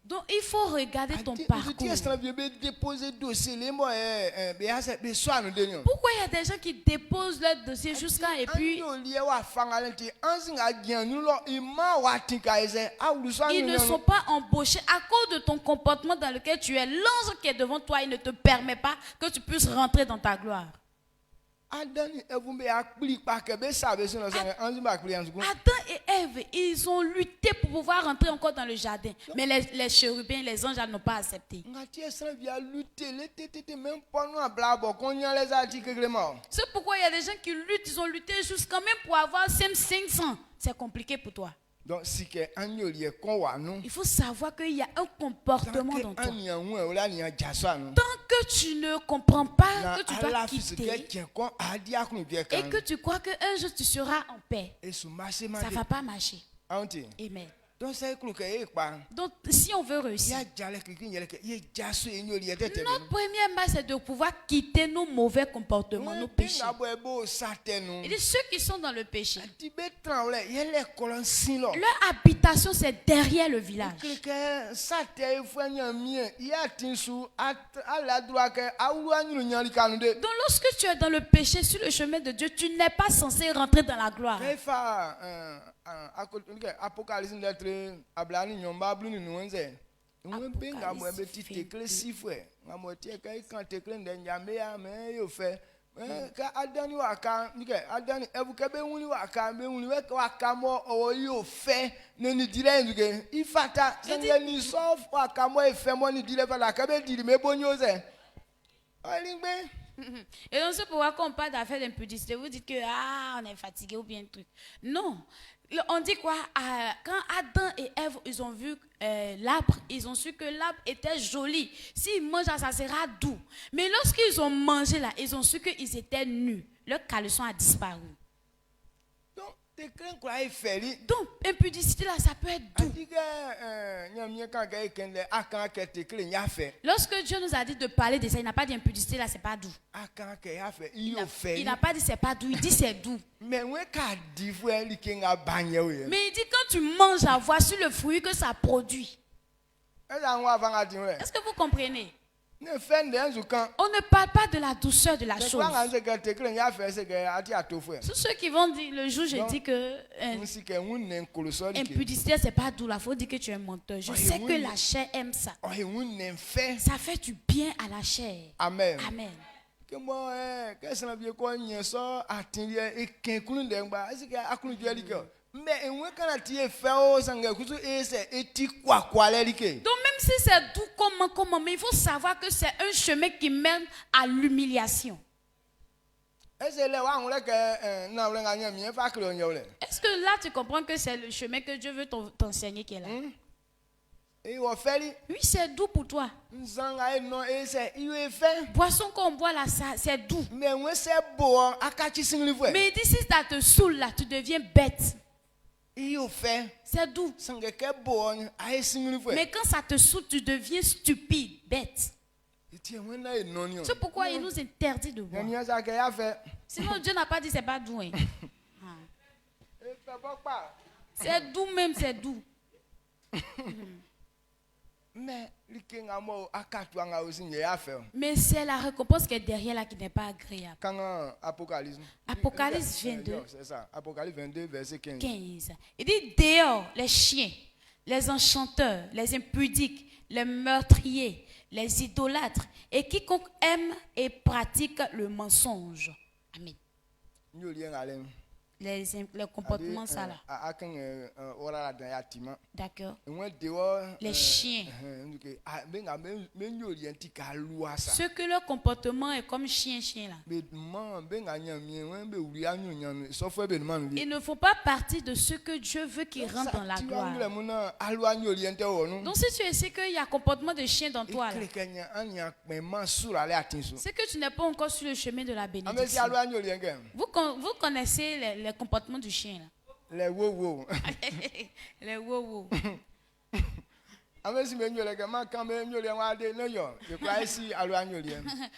donc il faut regarder ton parcours. Pourquoi il y a des gens qui déposent leur dossier jusqu'à et puis ils ne sont pas embauchés à cause de ton comportement dans lequel tu es. L'ange qui est devant toi, il ne te permet pas que tu puisses rentrer dans ta gloire. Adam et Ève, ils ont lutté pour pouvoir rentrer encore dans le jardin. Mais les chérubins, les anges n'ont pas accepté. C'est pourquoi il y a des gens qui luttent, ils ont lutté jusqu'à même pour avoir 500. C'est compliqué pour toi. Donc, il faut savoir qu'il y a un comportement dans toi. Tant que tu ne comprends pas que tu dois quitter et que tu crois qu'un jour tu seras en paix, ça ne va pas marcher. Amen. Donc, si on veut réussir, notre première marche, c'est de pouvoir quitter nos mauvais comportements, nos péchés. Il dit ceux qui sont dans le péché, leur habitation, c'est derrière le village. Donc, lorsque tu es dans le péché, sur le chemin de Dieu, tu n'es pas censé rentrer dans la gloire. Apocalypse lettre ablani nyomba bluni nuenze ngombe ngamo ebeti tekle sifwe ngamo tieka ikan tekle ndenjambe ya me yo fe ka adani waka nike adani ebuke be wuni waka be wuni we waka mo o yo fe ne ni dire nduke ifata senge ni sof waka mo e fe mo ni dire fa la ka be dire me bonyoze olingbe. Et donc c'est pourquoi quand on parle d'affaires d'impudicité, vous dites que on est fatigué ou bien un truc. Non. On dit quoi? Quand Adam et Ève, ils ont vu l'arbre, ils ont su que l'arbre était joli. S'ils mangent, ça sera doux. Mais lorsqu'ils ont mangé là, ils ont su qu'ils étaient nus. Leur caleçon a disparu. Donc, te crains quoi il fait lui. Donc, impudicité là, ça peut être doux. Dit que nyamie quand quelqu'un le akan que te crains y a fait. Lorsque Dieu nous a dit de parler de ça, il n'a pas dit impudicité là, c'est pas doux. Akan que y a fait, il a fait. Il n'a pas dit c'est pas doux, il dit c'est doux. Mais ouais qu'a dit frère lui qui a bagné oui. Mais il dit quand tu manges, voici le fruit que ça produit. Est-ce que vous comprenez? Ne fait d'un quand On ne parle pas de la douceur de la chose. Tous ceux qui vont dire le jour, j'ai dit que impudicité, c'est pas doux. Il faut dire que tu es un menteur. Je sais que la chair aime ça. Ça fait du bien à la chair. Amen. Amen. Mais donc même si c'est doux comment, mais il faut savoir que c'est un chemin qui mène à l'humiliation. Est-ce que là tu comprends que c'est le chemin que Dieu veut t'enseigner qui est là? Oui, c'est doux pour toi. Boisson qu'on boit là, c'est doux. Mais il dit si ça te saoule là, tu deviens bête. C'est doux. Mais quand ça te saoule, tu deviens stupide, bête. C'est pourquoi il nous interdit de boire. Sinon Dieu n'a pas dit c'est pas doux. Hein. C'est doux même, c'est doux. Mais c'est la récompense qui est derrière là qui n'est pas agréable. Apocalypse 22. C'est ça. Apocalypse 22, verset 15. Il dit dehors les chiens, les enchanteurs, les impudiques, les meurtriers, les idolâtres et quiconque aime et pratique le mensonge. Amen. Les comportements ça là. D'accord. Les chiens. Ceux que leur comportement est comme chien là. Ils ne font pas partie de ce que Dieu veut qu'ils rentrent dans la gloire. Donc si tu sais qu'il y a un comportement de chien dans toi là, c'est que tu n'es pas encore sur le chemin de la bénédiction. Vous connaissez les comportements du chien là. Les wow. Les wow.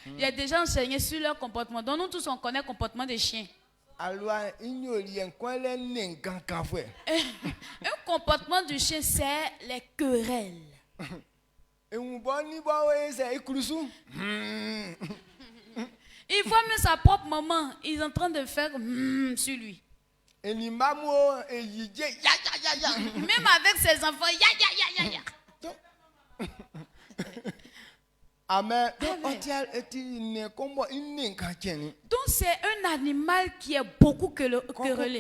Il y a déjà enseigné sur leur comportement. Donc nous tous on connaît le comportement des chiens. Un comportement du chien, c'est les querelles. Il voit même sa propre maman, il est en train de faire sur lui. Même avec ses enfants, ya. Amen. Donc c'est un animal qui est beaucoup querellé.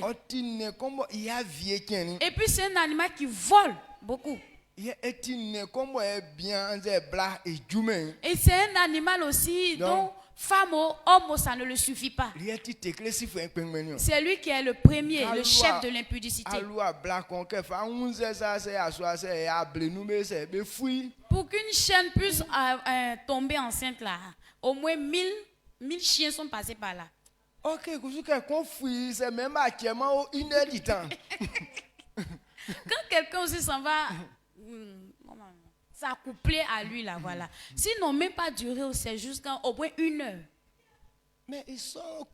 Et puis c'est un animal qui vole beaucoup. Et c'est un animal aussi dont femme ou homme, ça ne le suffit pas. C'est lui qui est le premier, le chef de l'impudicité. Pour qu'une chienne puisse tomber enceinte là, au moins 1000 chiens sont passés par là. Ok, c'est même actuellement 1 heure du temps. Quand quelqu'un aussi s'en va s'accoupler à lui là, voilà. S'ils n'ont même pas duré, c'est jusqu'à au moins 1 heure. Mais ils sont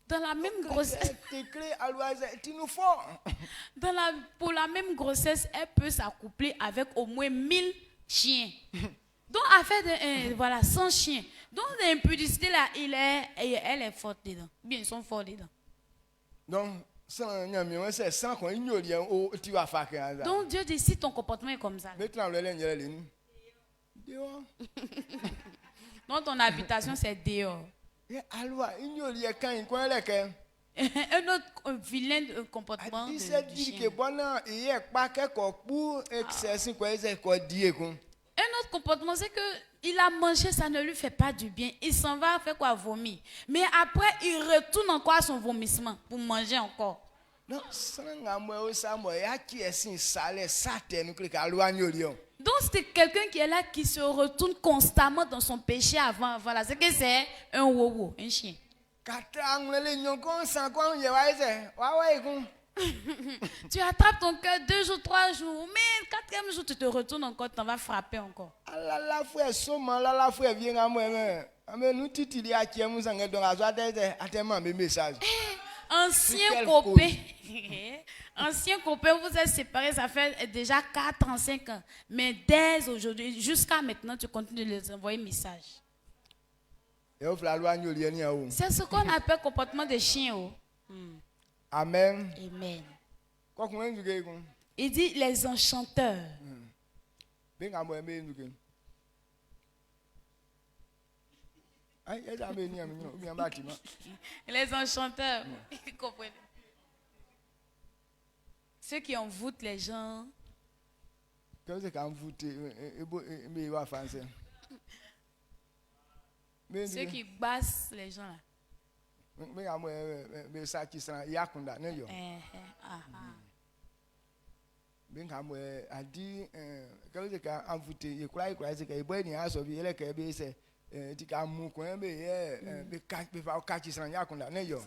dans la même grossesse. Pour la même grossesse, elle peut s'accoupler avec au moins 1000 chiens. Donc, à faire de 100 chiens. Donc, l'impudicité là, elle est forte dedans. Bien, ils sont forts dedans. Donc Dieu dit si ton comportement est comme ça. Donc ton habitation c'est dehors. Un autre vilain comportement du chien. Un autre comportement c'est que il a mangé, ça ne lui fait pas du bien. Il s'en va faire quoi, vomir. Mais après, il retourne encore à son vomissement pour manger encore. Donc c'est quelqu'un qui est là, qui se retourne constamment dans son péché avant. Voilà, c'est que c'est un wowo, un chien. Tu attrapes ton cœur 2 jours, 3 jours, mais le 4e jour, tu te retournes encore, tu vas frapper encore. Ancien copain, ancien copain, vous êtes séparés, ça fait déjà 4-5 ans. Mais dès aujourd'hui, jusqu'à maintenant, tu continues de les envoyer messages. C'est ce qu'on appelle comportement de chien. Oh. Amen. Amen. Il dit les enchanteurs. Les enchanteurs. Comprenez. Ceux qui envoûtent les gens. Ceux qui bassent les gens là.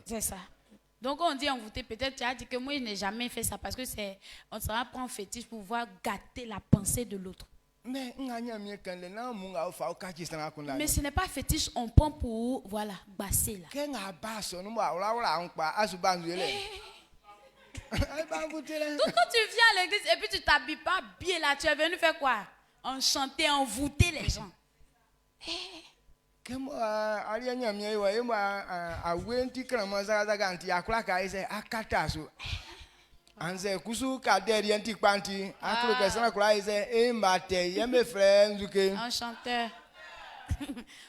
C'est ça. Donc on dit envoûter, peut-être tu as dit que moi je n'ai jamais fait ça parce que c'est, on se prend fétiche pour pouvoir gâter la pensée de l'autre. Mais ce n'est pas fétiche, on prend pour, voilà, basser là. Donc quand tu viens à l'église et puis tu t'habilles pas bien là, tu es venu faire quoi? Enchanter, envoûter les gens. Enchanteur.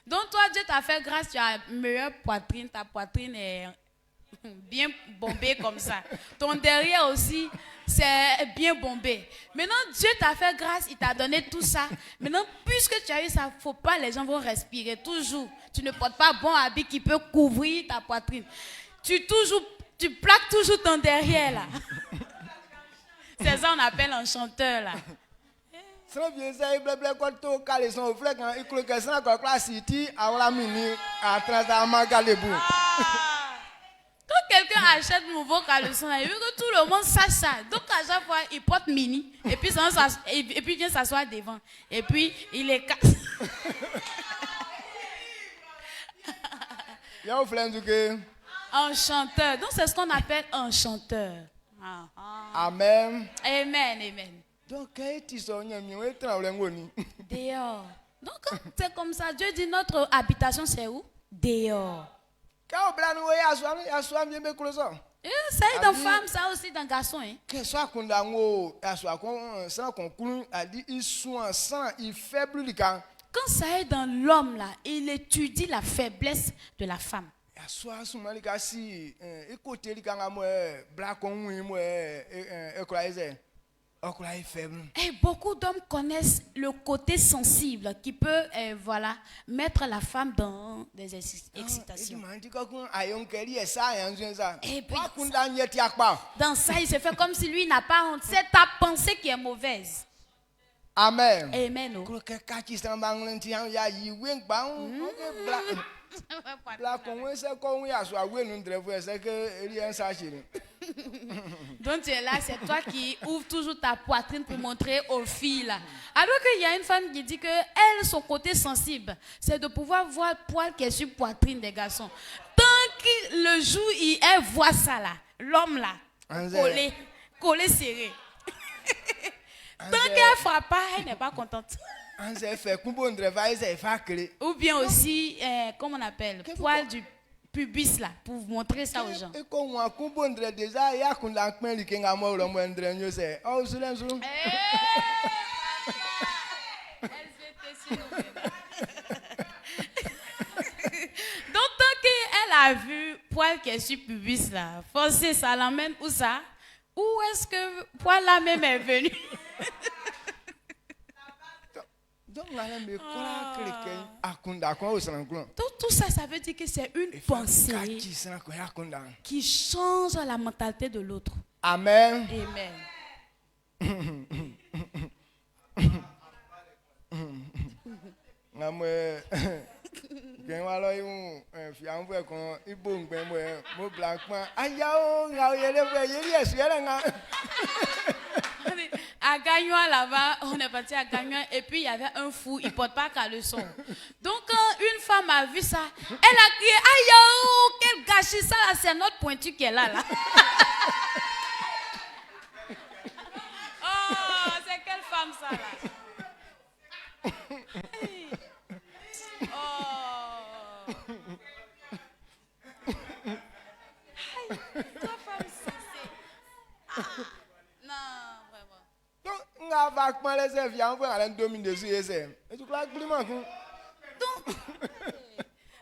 Donc toi, Dieu t'a fait grâce, tu as une meilleure poitrine, ta poitrine est bien bombée comme ça. Ton derrière aussi, c'est bien bombé. Maintenant, Dieu t'a fait grâce, il t'a donné tout ça. Maintenant, puisque tu as eu ça, il ne faut pas, les gens vont respirer toujours. Tu ne portes pas bon habit qui peut couvrir ta poitrine. Tu plaques toujours ton derrière là. C'est ça qu'on appelle un chanteur là. Quand quelqu'un achète un nouveau caleçon, il veut que tout le monde sache ça. Donc à chaque fois, il porte mini et puis il vient s'asseoir devant. Et puis il les casse. Un chanteur. Donc c'est ce qu'on appelle un chanteur. Amen. Amen, amen. Donc, dehors. Donc, c'est comme ça. Dieu dit notre habitation, c'est où? Dehors. Ça est dans femme, ça aussi dans garçon. Hein? Quand ça est dans l'homme, là, il étudie la faiblesse de la femme. Et beaucoup d'hommes connaissent le côté sensible qui peut voilà, mettre la femme dans des excitations. Et puis, dans ça, il se fait comme si lui n'a pas honte. C'est ta pensée qui est mauvaise. Amen. Amen. Donc tu es là, c'est toi qui ouvres toujours ta poitrine pour montrer aux filles là. Alors qu'il y a une femme qui dit que elle, son côté sensible, c'est de pouvoir voir le poil qui est sur la poitrine des garçons. Tant que le jour elle voit ça là, l'homme là, collé serré. Tant qu'elle ne frappe pas, elle n'est pas contente. Ou bien aussi, comment on appelle, poil du pubis là, pour montrer ça aux gens. Donc tant qu'elle a vu poil qui est sur pubis là, forcé, ça l'emmène où ça? Où est-ce que poil là même est venu? Donc tout ça, ça veut dire que c'est une pensée qui change la mentalité de l'autre. Amen. Amen. ngben wa lo yu fian fwe kon ibo ngben mo blanc pan ayao nga yele fwe yeli esuele nga. À Gagnois là-bas, on est parti à Gagnois et puis il y avait un fou, il porte pas caleçon. Donc quand une femme a vu ça, elle a crié aïe oh, quel gâchis, ça là, c'est notre pointu qui est là. Oh, c'est quelle femme ça là? Oh. Aïe, ta femme ça c'est. Non, vraiment. Donc nga va pan les fian fwe ala domine dessus ese. Et tu crois gliment kon.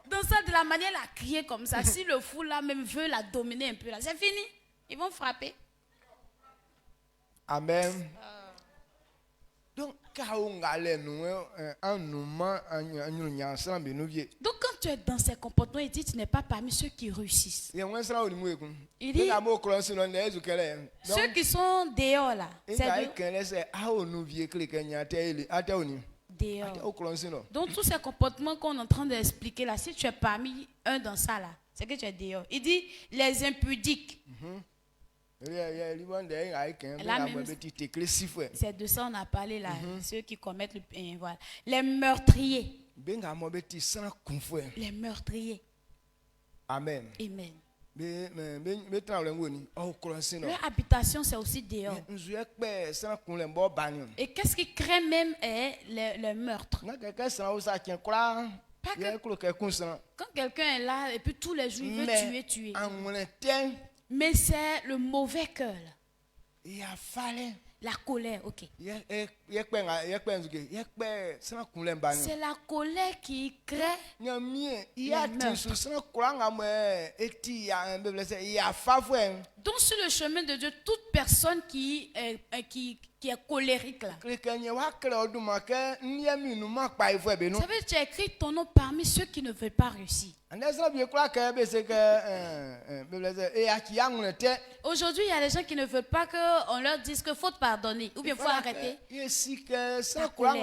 Donc ça, de la manière elle a crié comme ça, si le fou là même veut la dominer un peu là, c'est fini. Ils vont frapper. Amen. Donc quand nga le nous en nous ensemble nous vie. Donc quand tu es dans ces comportements, il dit tu n'es pas parmi ceux qui réussissent. Il dit ceux qui sont dehors là, c'est dehors. Donc tous ces comportements qu'on est en train d'expliquer là, si tu es parmi un dans ça là, c'est que tu es dehors. Il dit les impudiques. Là même, c'est de ça on a parlé là, ceux qui commettent le voilà. Les meurtriers. Les meurtriers. Amen. Amen. Leur habitation c'est aussi dehors. Et qu'est-ce qui crée même le meurtre? Quand quelqu'un est là et puis tous les jours il veut tuer. Mais c'est le mauvais cœur. La colère, ok. C'est la colère qui crée le meurtre. Donc sur le chemin de Dieu, toute personne qui est colérique là. Ça veut dire que tu as écrit ton nom parmi ceux qui ne veulent pas réussir. Aujourd'hui, il y a des gens qui ne veulent pas qu'on leur dise qu'il faut pardonner ou bien il faut arrêter. On doit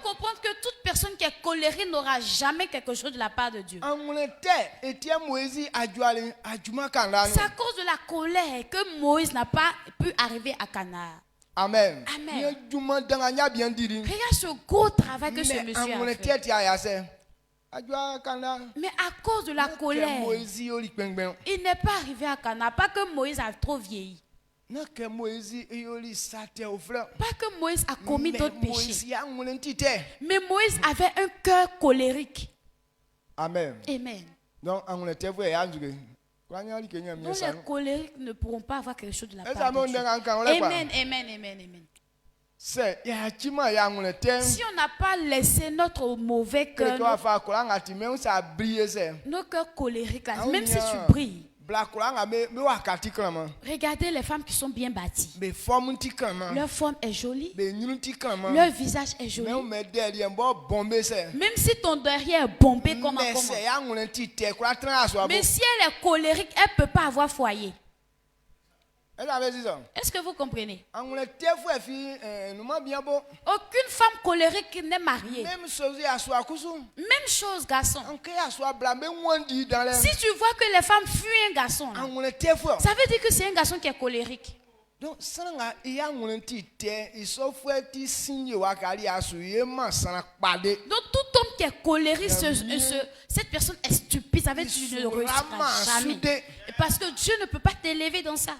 comprendre que toute personne qui est colérique n'aura jamais quelque chose de la part de Dieu. C'est à cause de la colère que Moïse n'a pas pu arriver à Canaan. Amen. Amen. Regarde ce gros travail que ce monsieur a fait. Mais à cause de la colère, il n'est pas arrivé à Canaan. Pas que Moïse a trop vieilli. Pas que Moïse a commis d'autres péchés. Mais Moïse avait un cœur colérique. Amen. Amen. Donc les colériques ne pourront pas avoir quelque chose de la part de Dieu. Amen, amen, amen, amen. Si on n'a pas laissé notre mauvais cœur, nos cœurs colériques, même si tu brilles, regardez les femmes qui sont bien bâties. Leur forme est jolie. Leur visage est joli. Même si ton derrière est bombé comme un comment. Mais si elle est colérique, elle ne peut pas avoir foyer. Est-ce que vous comprenez? Aucune femme colérique n'est mariée. Même chose, garçon. Si tu vois que les femmes fuient un garçon, ça veut dire que c'est un garçon qui est colérique. Donc, tout homme qui est colérique, cette personne est stupide. Ça veut dire que tu ne réussiras jamais. Parce que Dieu ne peut pas t'élever dans ça.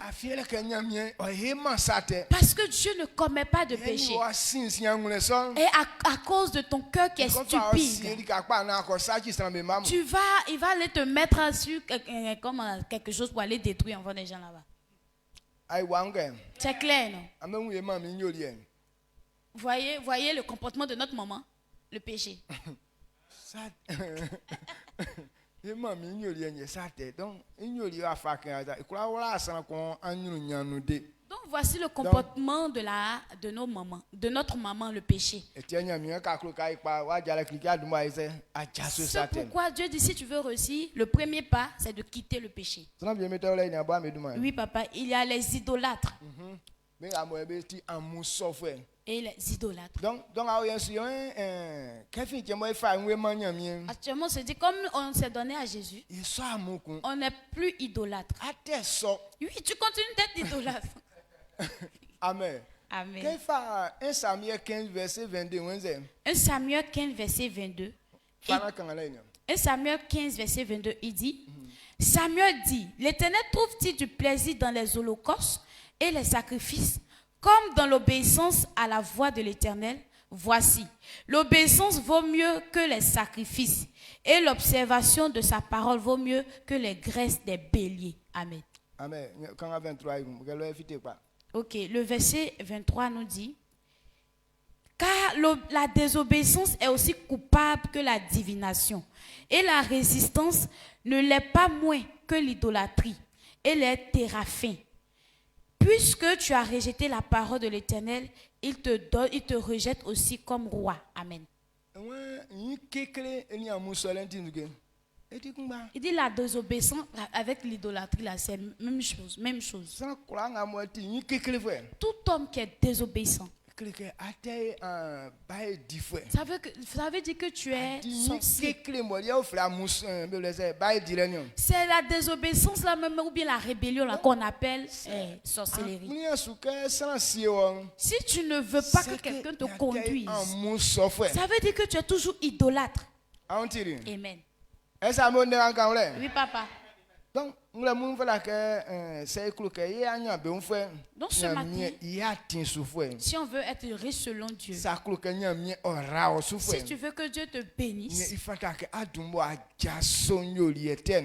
Parce que Dieu ne commet pas de péché. Et à cause de ton cœur qui est stupide, il va aller te mettre sur quelque chose pour aller détruire enfant des gens là-bas. C'est clair, non? Voyez le comportement de notre maman, le péché. Donc voici le comportement de nos mamans, de notre maman, le péché. C'est pourquoi Dieu dit si tu veux réussir, le premier pas c'est de quitter le péché. Oui papa, il y a les idolâtres. et les idolâtres. Donc ah oui, sur qu'est-ce que moi faire un manière mien. Actuellement, on se dit, comme on s'est donné à Jésus, Il soit mon con. on n'est plus idolâtre. À tes so. Oui, tu continues d'être idolâtre. Amen. Amen. Qu'est-ce que 1 Samuel 15 verset 22 1 Samuel 15 verset 22. Fana kangala ina. 1 Samuel 15 verset 22, il dit, Samuel dit, l'Éternel trouve-t-il du plaisir dans les holocaustes et les sacrifices, comme dans l'obéissance à la voix de l'Éternel? Voici, l'obéissance vaut mieux que les sacrifices, et l'observation de sa parole vaut mieux que les graisses des béliers. Amen. Amen. Quand 23, vous allez éviter quoi? Ok, le verset 23 nous dit, car la désobéissance est aussi coupable que la divination, et la résistance ne l'est pas moins que l'idolâtrie et les téraphins. Puisque tu as rejeté la parole de l'Éternel, il te rejette aussi comme roi. Amen. Il dit la désobéissance avec l'idolâtrie, là, c'est la même chose, même chose. Tout homme qui est désobéissant, ça veut dire que tu es sorcier. C'est la désobéissance là même, ou bien la rébellion là qu'on appelle sorcellerie. Si tu ne veux pas que quelqu'un te conduise, ça veut dire que tu es toujours idolâtre. Amen. Oui, papa. Donc, donc ce matin, si on veut être riche selon Dieu, si tu veux que Dieu te bénisse,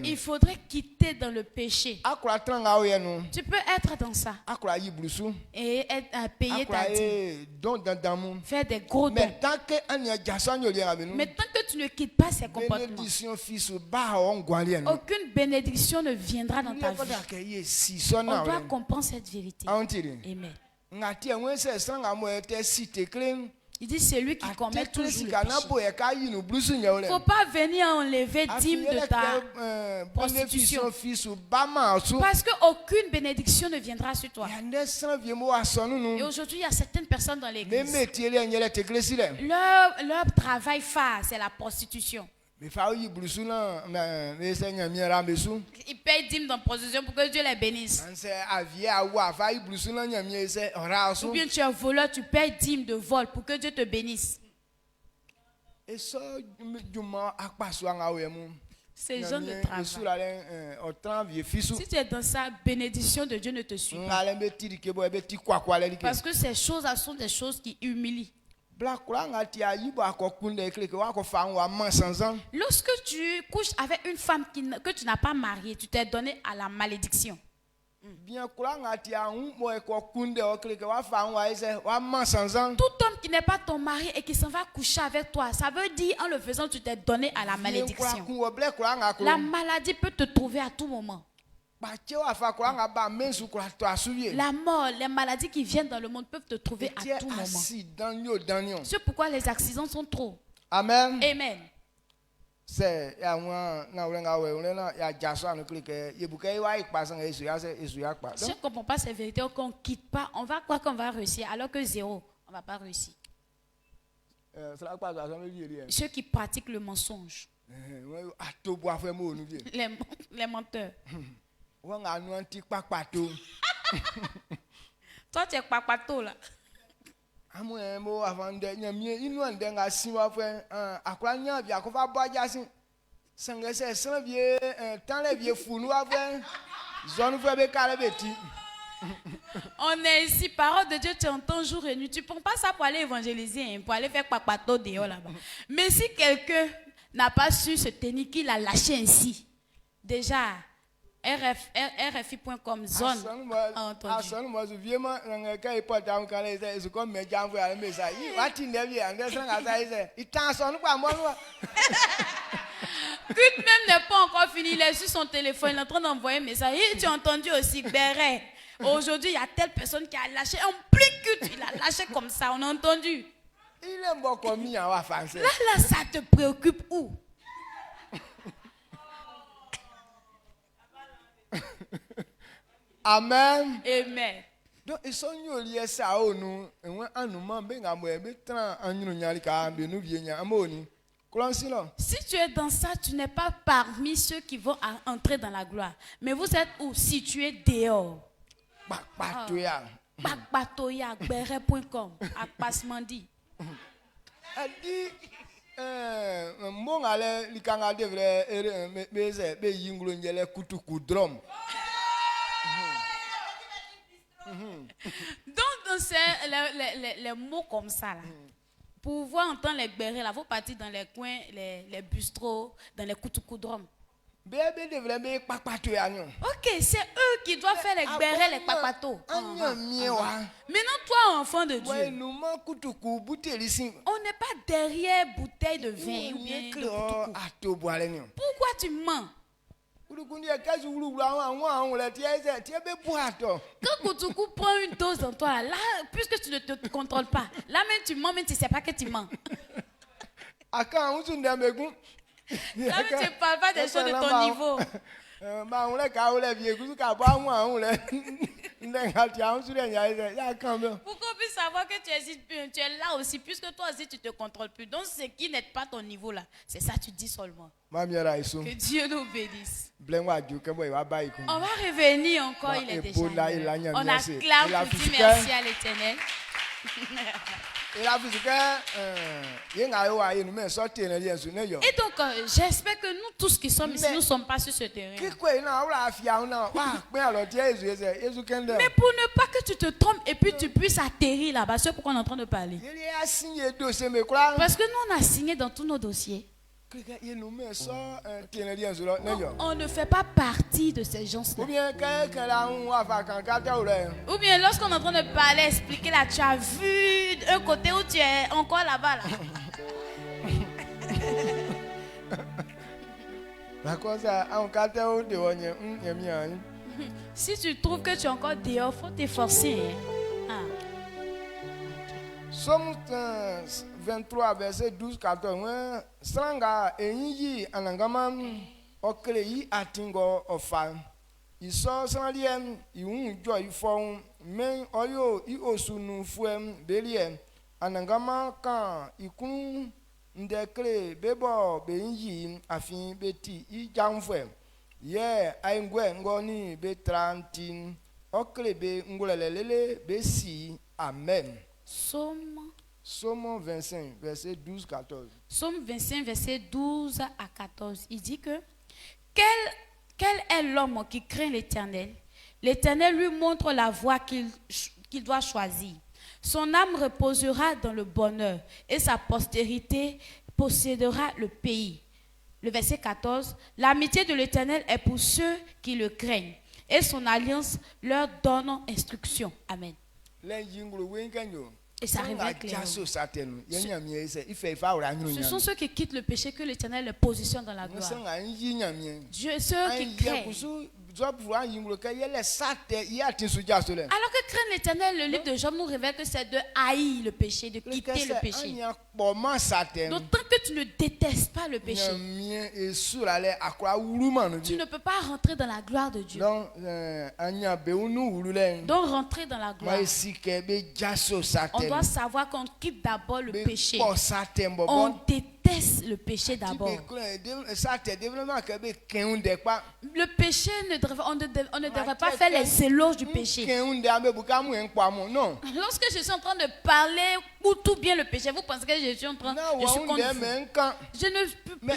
il faudrait quitter dans le péché. Tu peux être dans ça et être payé ta dîme, faire des gros dons. Mais tant que tu ne quittes pas ces comportements, aucune bénédiction ne viendra dans ta vie. On doit comprendre cette vérité. Amen. Il dit c'est lui qui commet toujours le péché. Il ne faut pas venir enlever dîme de ta prostitution. Parce qu'aucune bénédiction ne viendra sur toi. Et aujourd'hui, il y a certaines personnes dans l'église. Leur travail phare, c'est la prostitution. Ils payent dîme dans prostitution pour que Dieu les bénisse. Ou bien tu es voleur, tu payes dîme de vol pour que Dieu te bénisse. C'est genre de travail. Si tu es dans sa bénédiction de Dieu ne te suit pas. Parce que ces choses-là sont des choses qui humilient. Lorsque tu couches avec une femme que tu n'as pas mariée, tu t'es donné à la malédiction. Tout homme qui n'est pas ton mari et qui s'en va coucher avec toi, ça veut dire en le faisant tu t'es donné à la malédiction. La maladie peut te trouver à tout moment. La mort, les maladies qui viennent dans le monde peuvent te trouver à tout moment. C'est pourquoi les accidents sont trop. Amen. Amen. Si on ne comprend pas ces vérités, qu'on ne quitte pas, on va croire qu'on va réussir, alors que zéro, on ne va pas réussir. Ceux qui pratiquent le mensonge, les menteurs. Toi, tu es papato là. On est ici, parole de Dieu, tu entends jour et nuit. Tu ne prends pas ça pour aller évangéliser, hein, pour aller faire papato dehors là-bas. Mais si quelqu'un n'a pas su se tenir, qu'il a lâché ainsi, déjà, RFI.com zone a entendu. Culte même n'est pas encore fini, il est sur son téléphone, il est en train d'envoyer un message. Tu as entendu aussi, Béret. Aujourd'hui, il y a telle personne qui a lâché en plein culte, il a lâché comme ça, on a entendu. Là, ça te préoccupe où? Amen. Amen. Donc ils sont liés ça au nous et on a nous m'en ben gamoé betran en nous nyali ka be nous bien nya amoni. Si tu es dans ça, tu n'es pas parmi ceux qui vont entrer dans la gloire. Mais vous êtes où? Situé dehors. Bakbatoya, gbere.com, Akpasmandi. Elle dit, mon allait, l'ikanga devrait be yinglo nyele kutuku drum. Donc, c'est les mots comme ça là. Pour pouvoir entendre les gbérés, là, vous partez dans les coins, les bistrots, dans les kutuku-drums. Ok, c'est eux qui doivent faire les gbérés, les papatos. Maintenant, toi, enfant de Dieu, on n'est pas derrière bouteille de vin ou bien de kutuku. Pourquoi tu mens? Quand Kutuku prend une dose dans toi, là, puisque tu ne te contrôles pas, là même tu mens, mais tu ne sais pas que tu mens. Là même tu ne parles pas des choses de ton niveau. Pour qu'on puisse savoir que tu es là aussi, puisque toi aussi tu ne te contrôles plus. Donc ce qui n'est pas ton niveau là, c'est ça tu dis seulement. Que Dieu nous bénisse. On va revenir encore, il est déjà là. On acclame pour dire merci à l'Éternel. Et donc, j'espère que nous tous qui sommes ici, nous ne sommes pas sur ce terrain. Mais pour ne pas que tu te trompes et puis tu puisses atterrir là-bas, c'est pourquoi on est en train de parler. Parce que nous, on a signé dans tous nos dossiers. On ne fait pas partie de ces gens-là. Ou bien lorsqu'on est en train de parler, expliquer là, tu as vu un côté où tu es encore là-bas. Si tu trouves que tu es encore dehors, il faut t'efforcer. Somme 23, verset 12-14. Sanga enyi anangama okrei atingo ofa. Iso sanaliem iun joy fon men oyo I osunu fuem belie anangama kan ikun ndekre bebo benyi afin beti I jamfwe. Ye aingwe ngoni betrantin okrebe ngolelele besi amen. Psaume 25, verset 12-14. Psaume 25, verset 12 à 14. Il dit que quel est l'homme qui craint l'Éternel? L'Éternel lui montre la voie qu'il doit choisir. Son âme reposera dans le bonheur et sa postérité possédera le pays. Le verset 14. L'amitié de l'Éternel est pour ceux qui le craignent et son alliance leur donne instruction. Amen. Et ça révèle clairement. Ce sont ceux qui quittent le péché que l'Éternel les positionne dans la gloire. Dieu, ceux qui craignent. Alors que craindre l'Éternel, le livre de Job nous révèle que c'est de haïr le péché, de quitter le péché. D'autant que tu ne détestes pas le péché, tu ne peux pas rentrer dans la gloire de Dieu. Donc rentrer dans la gloire, on doit savoir qu'on quitte d'abord le péché. On déteste le péché d'abord. Le péché, on ne devrait pas faire les éloges du péché. Lorsque je suis en train de parler ou tout bien le péché, vous pensez que je suis contre vous. Je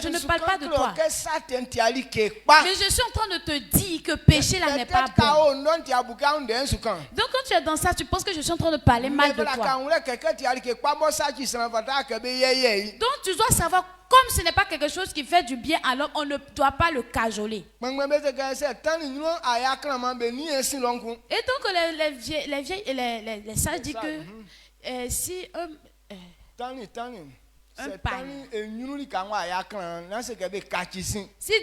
ne parle pas de toi. Mais je suis en train de te dire que péché là n'est pas bon. Donc quand tu es dans ça, tu penses que je suis en train de parler mal de toi. Donc tu dois savoir, comme ce n'est pas quelque chose qui fait du bien, alors on ne doit pas le cajoler. Et donc les sages disent que si un pagne, si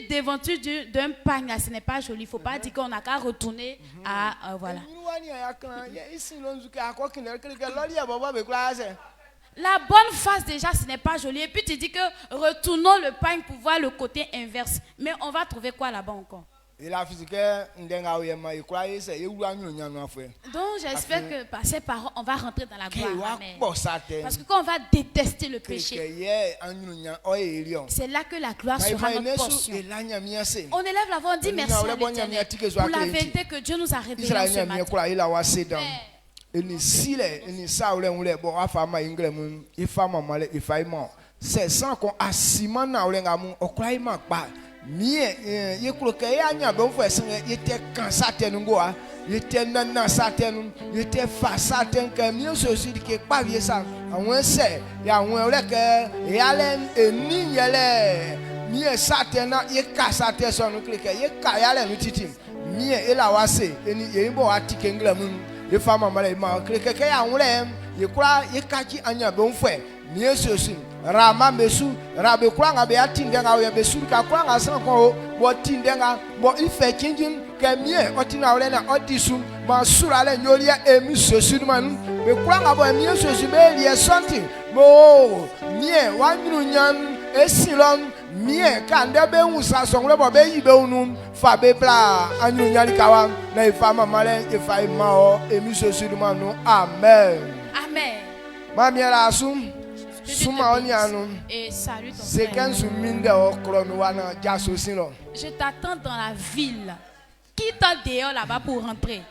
devanture d'un pagne, ce n'est pas joli, il ne faut pas dire qu'on n'a qu'à retourner à voilà. La bonne face déjà, ce n'est pas joli. Et puis tu dis que retournons le pagne pour voir le côté inverse. Mais on va trouver quoi là-bas encore? Et la physique, ndenga oyema ikwaye se ewura nyonya no afwe. Donc j'espère que par ces paroles, on va rentrer dans la gloire. Amen. Parce que que quand on va détester le péché, c'est là que la gloire sera notre portion. On élève la voix, on dit merci à l'Éternel pour la vérité que Dieu nous a révélée ce matin. C'est sans qu'on assima na olenga mu okrai ma pa mie ye kuloke ya nya be fo esen ye te kan satenu ngoa ye te nana satenu ye te fa saten ke mie so si ke pa vie sa awon se ya awon oleke ya le eni yele mie satena ye ka saten so no klike ye ka ya le no titi mie ela wase eni ye bo atike ngla mu ye fa mama le ma klike ke ya awon le ye kura ye ka ji anya be fo mie so si Rama mesu rabe kwanga be atindenga o besu ka kwanga san ko bo tindenga bo ife kinjin kemie otina ole na odisu ma sura le nyolia emi sosu manu be kwanga bo emi sosu be lie something bo mie wanyu nyam esilon mie ka nde be wusa songle bo be yibe unu fa be bla anyu nyali kawa na ifa mama le ifa ma o emi sosu manu amen amen mami ala asum et salut ton frère. Je t'attends dans la ville. Qui t'a dehors là-bas pour rentrer?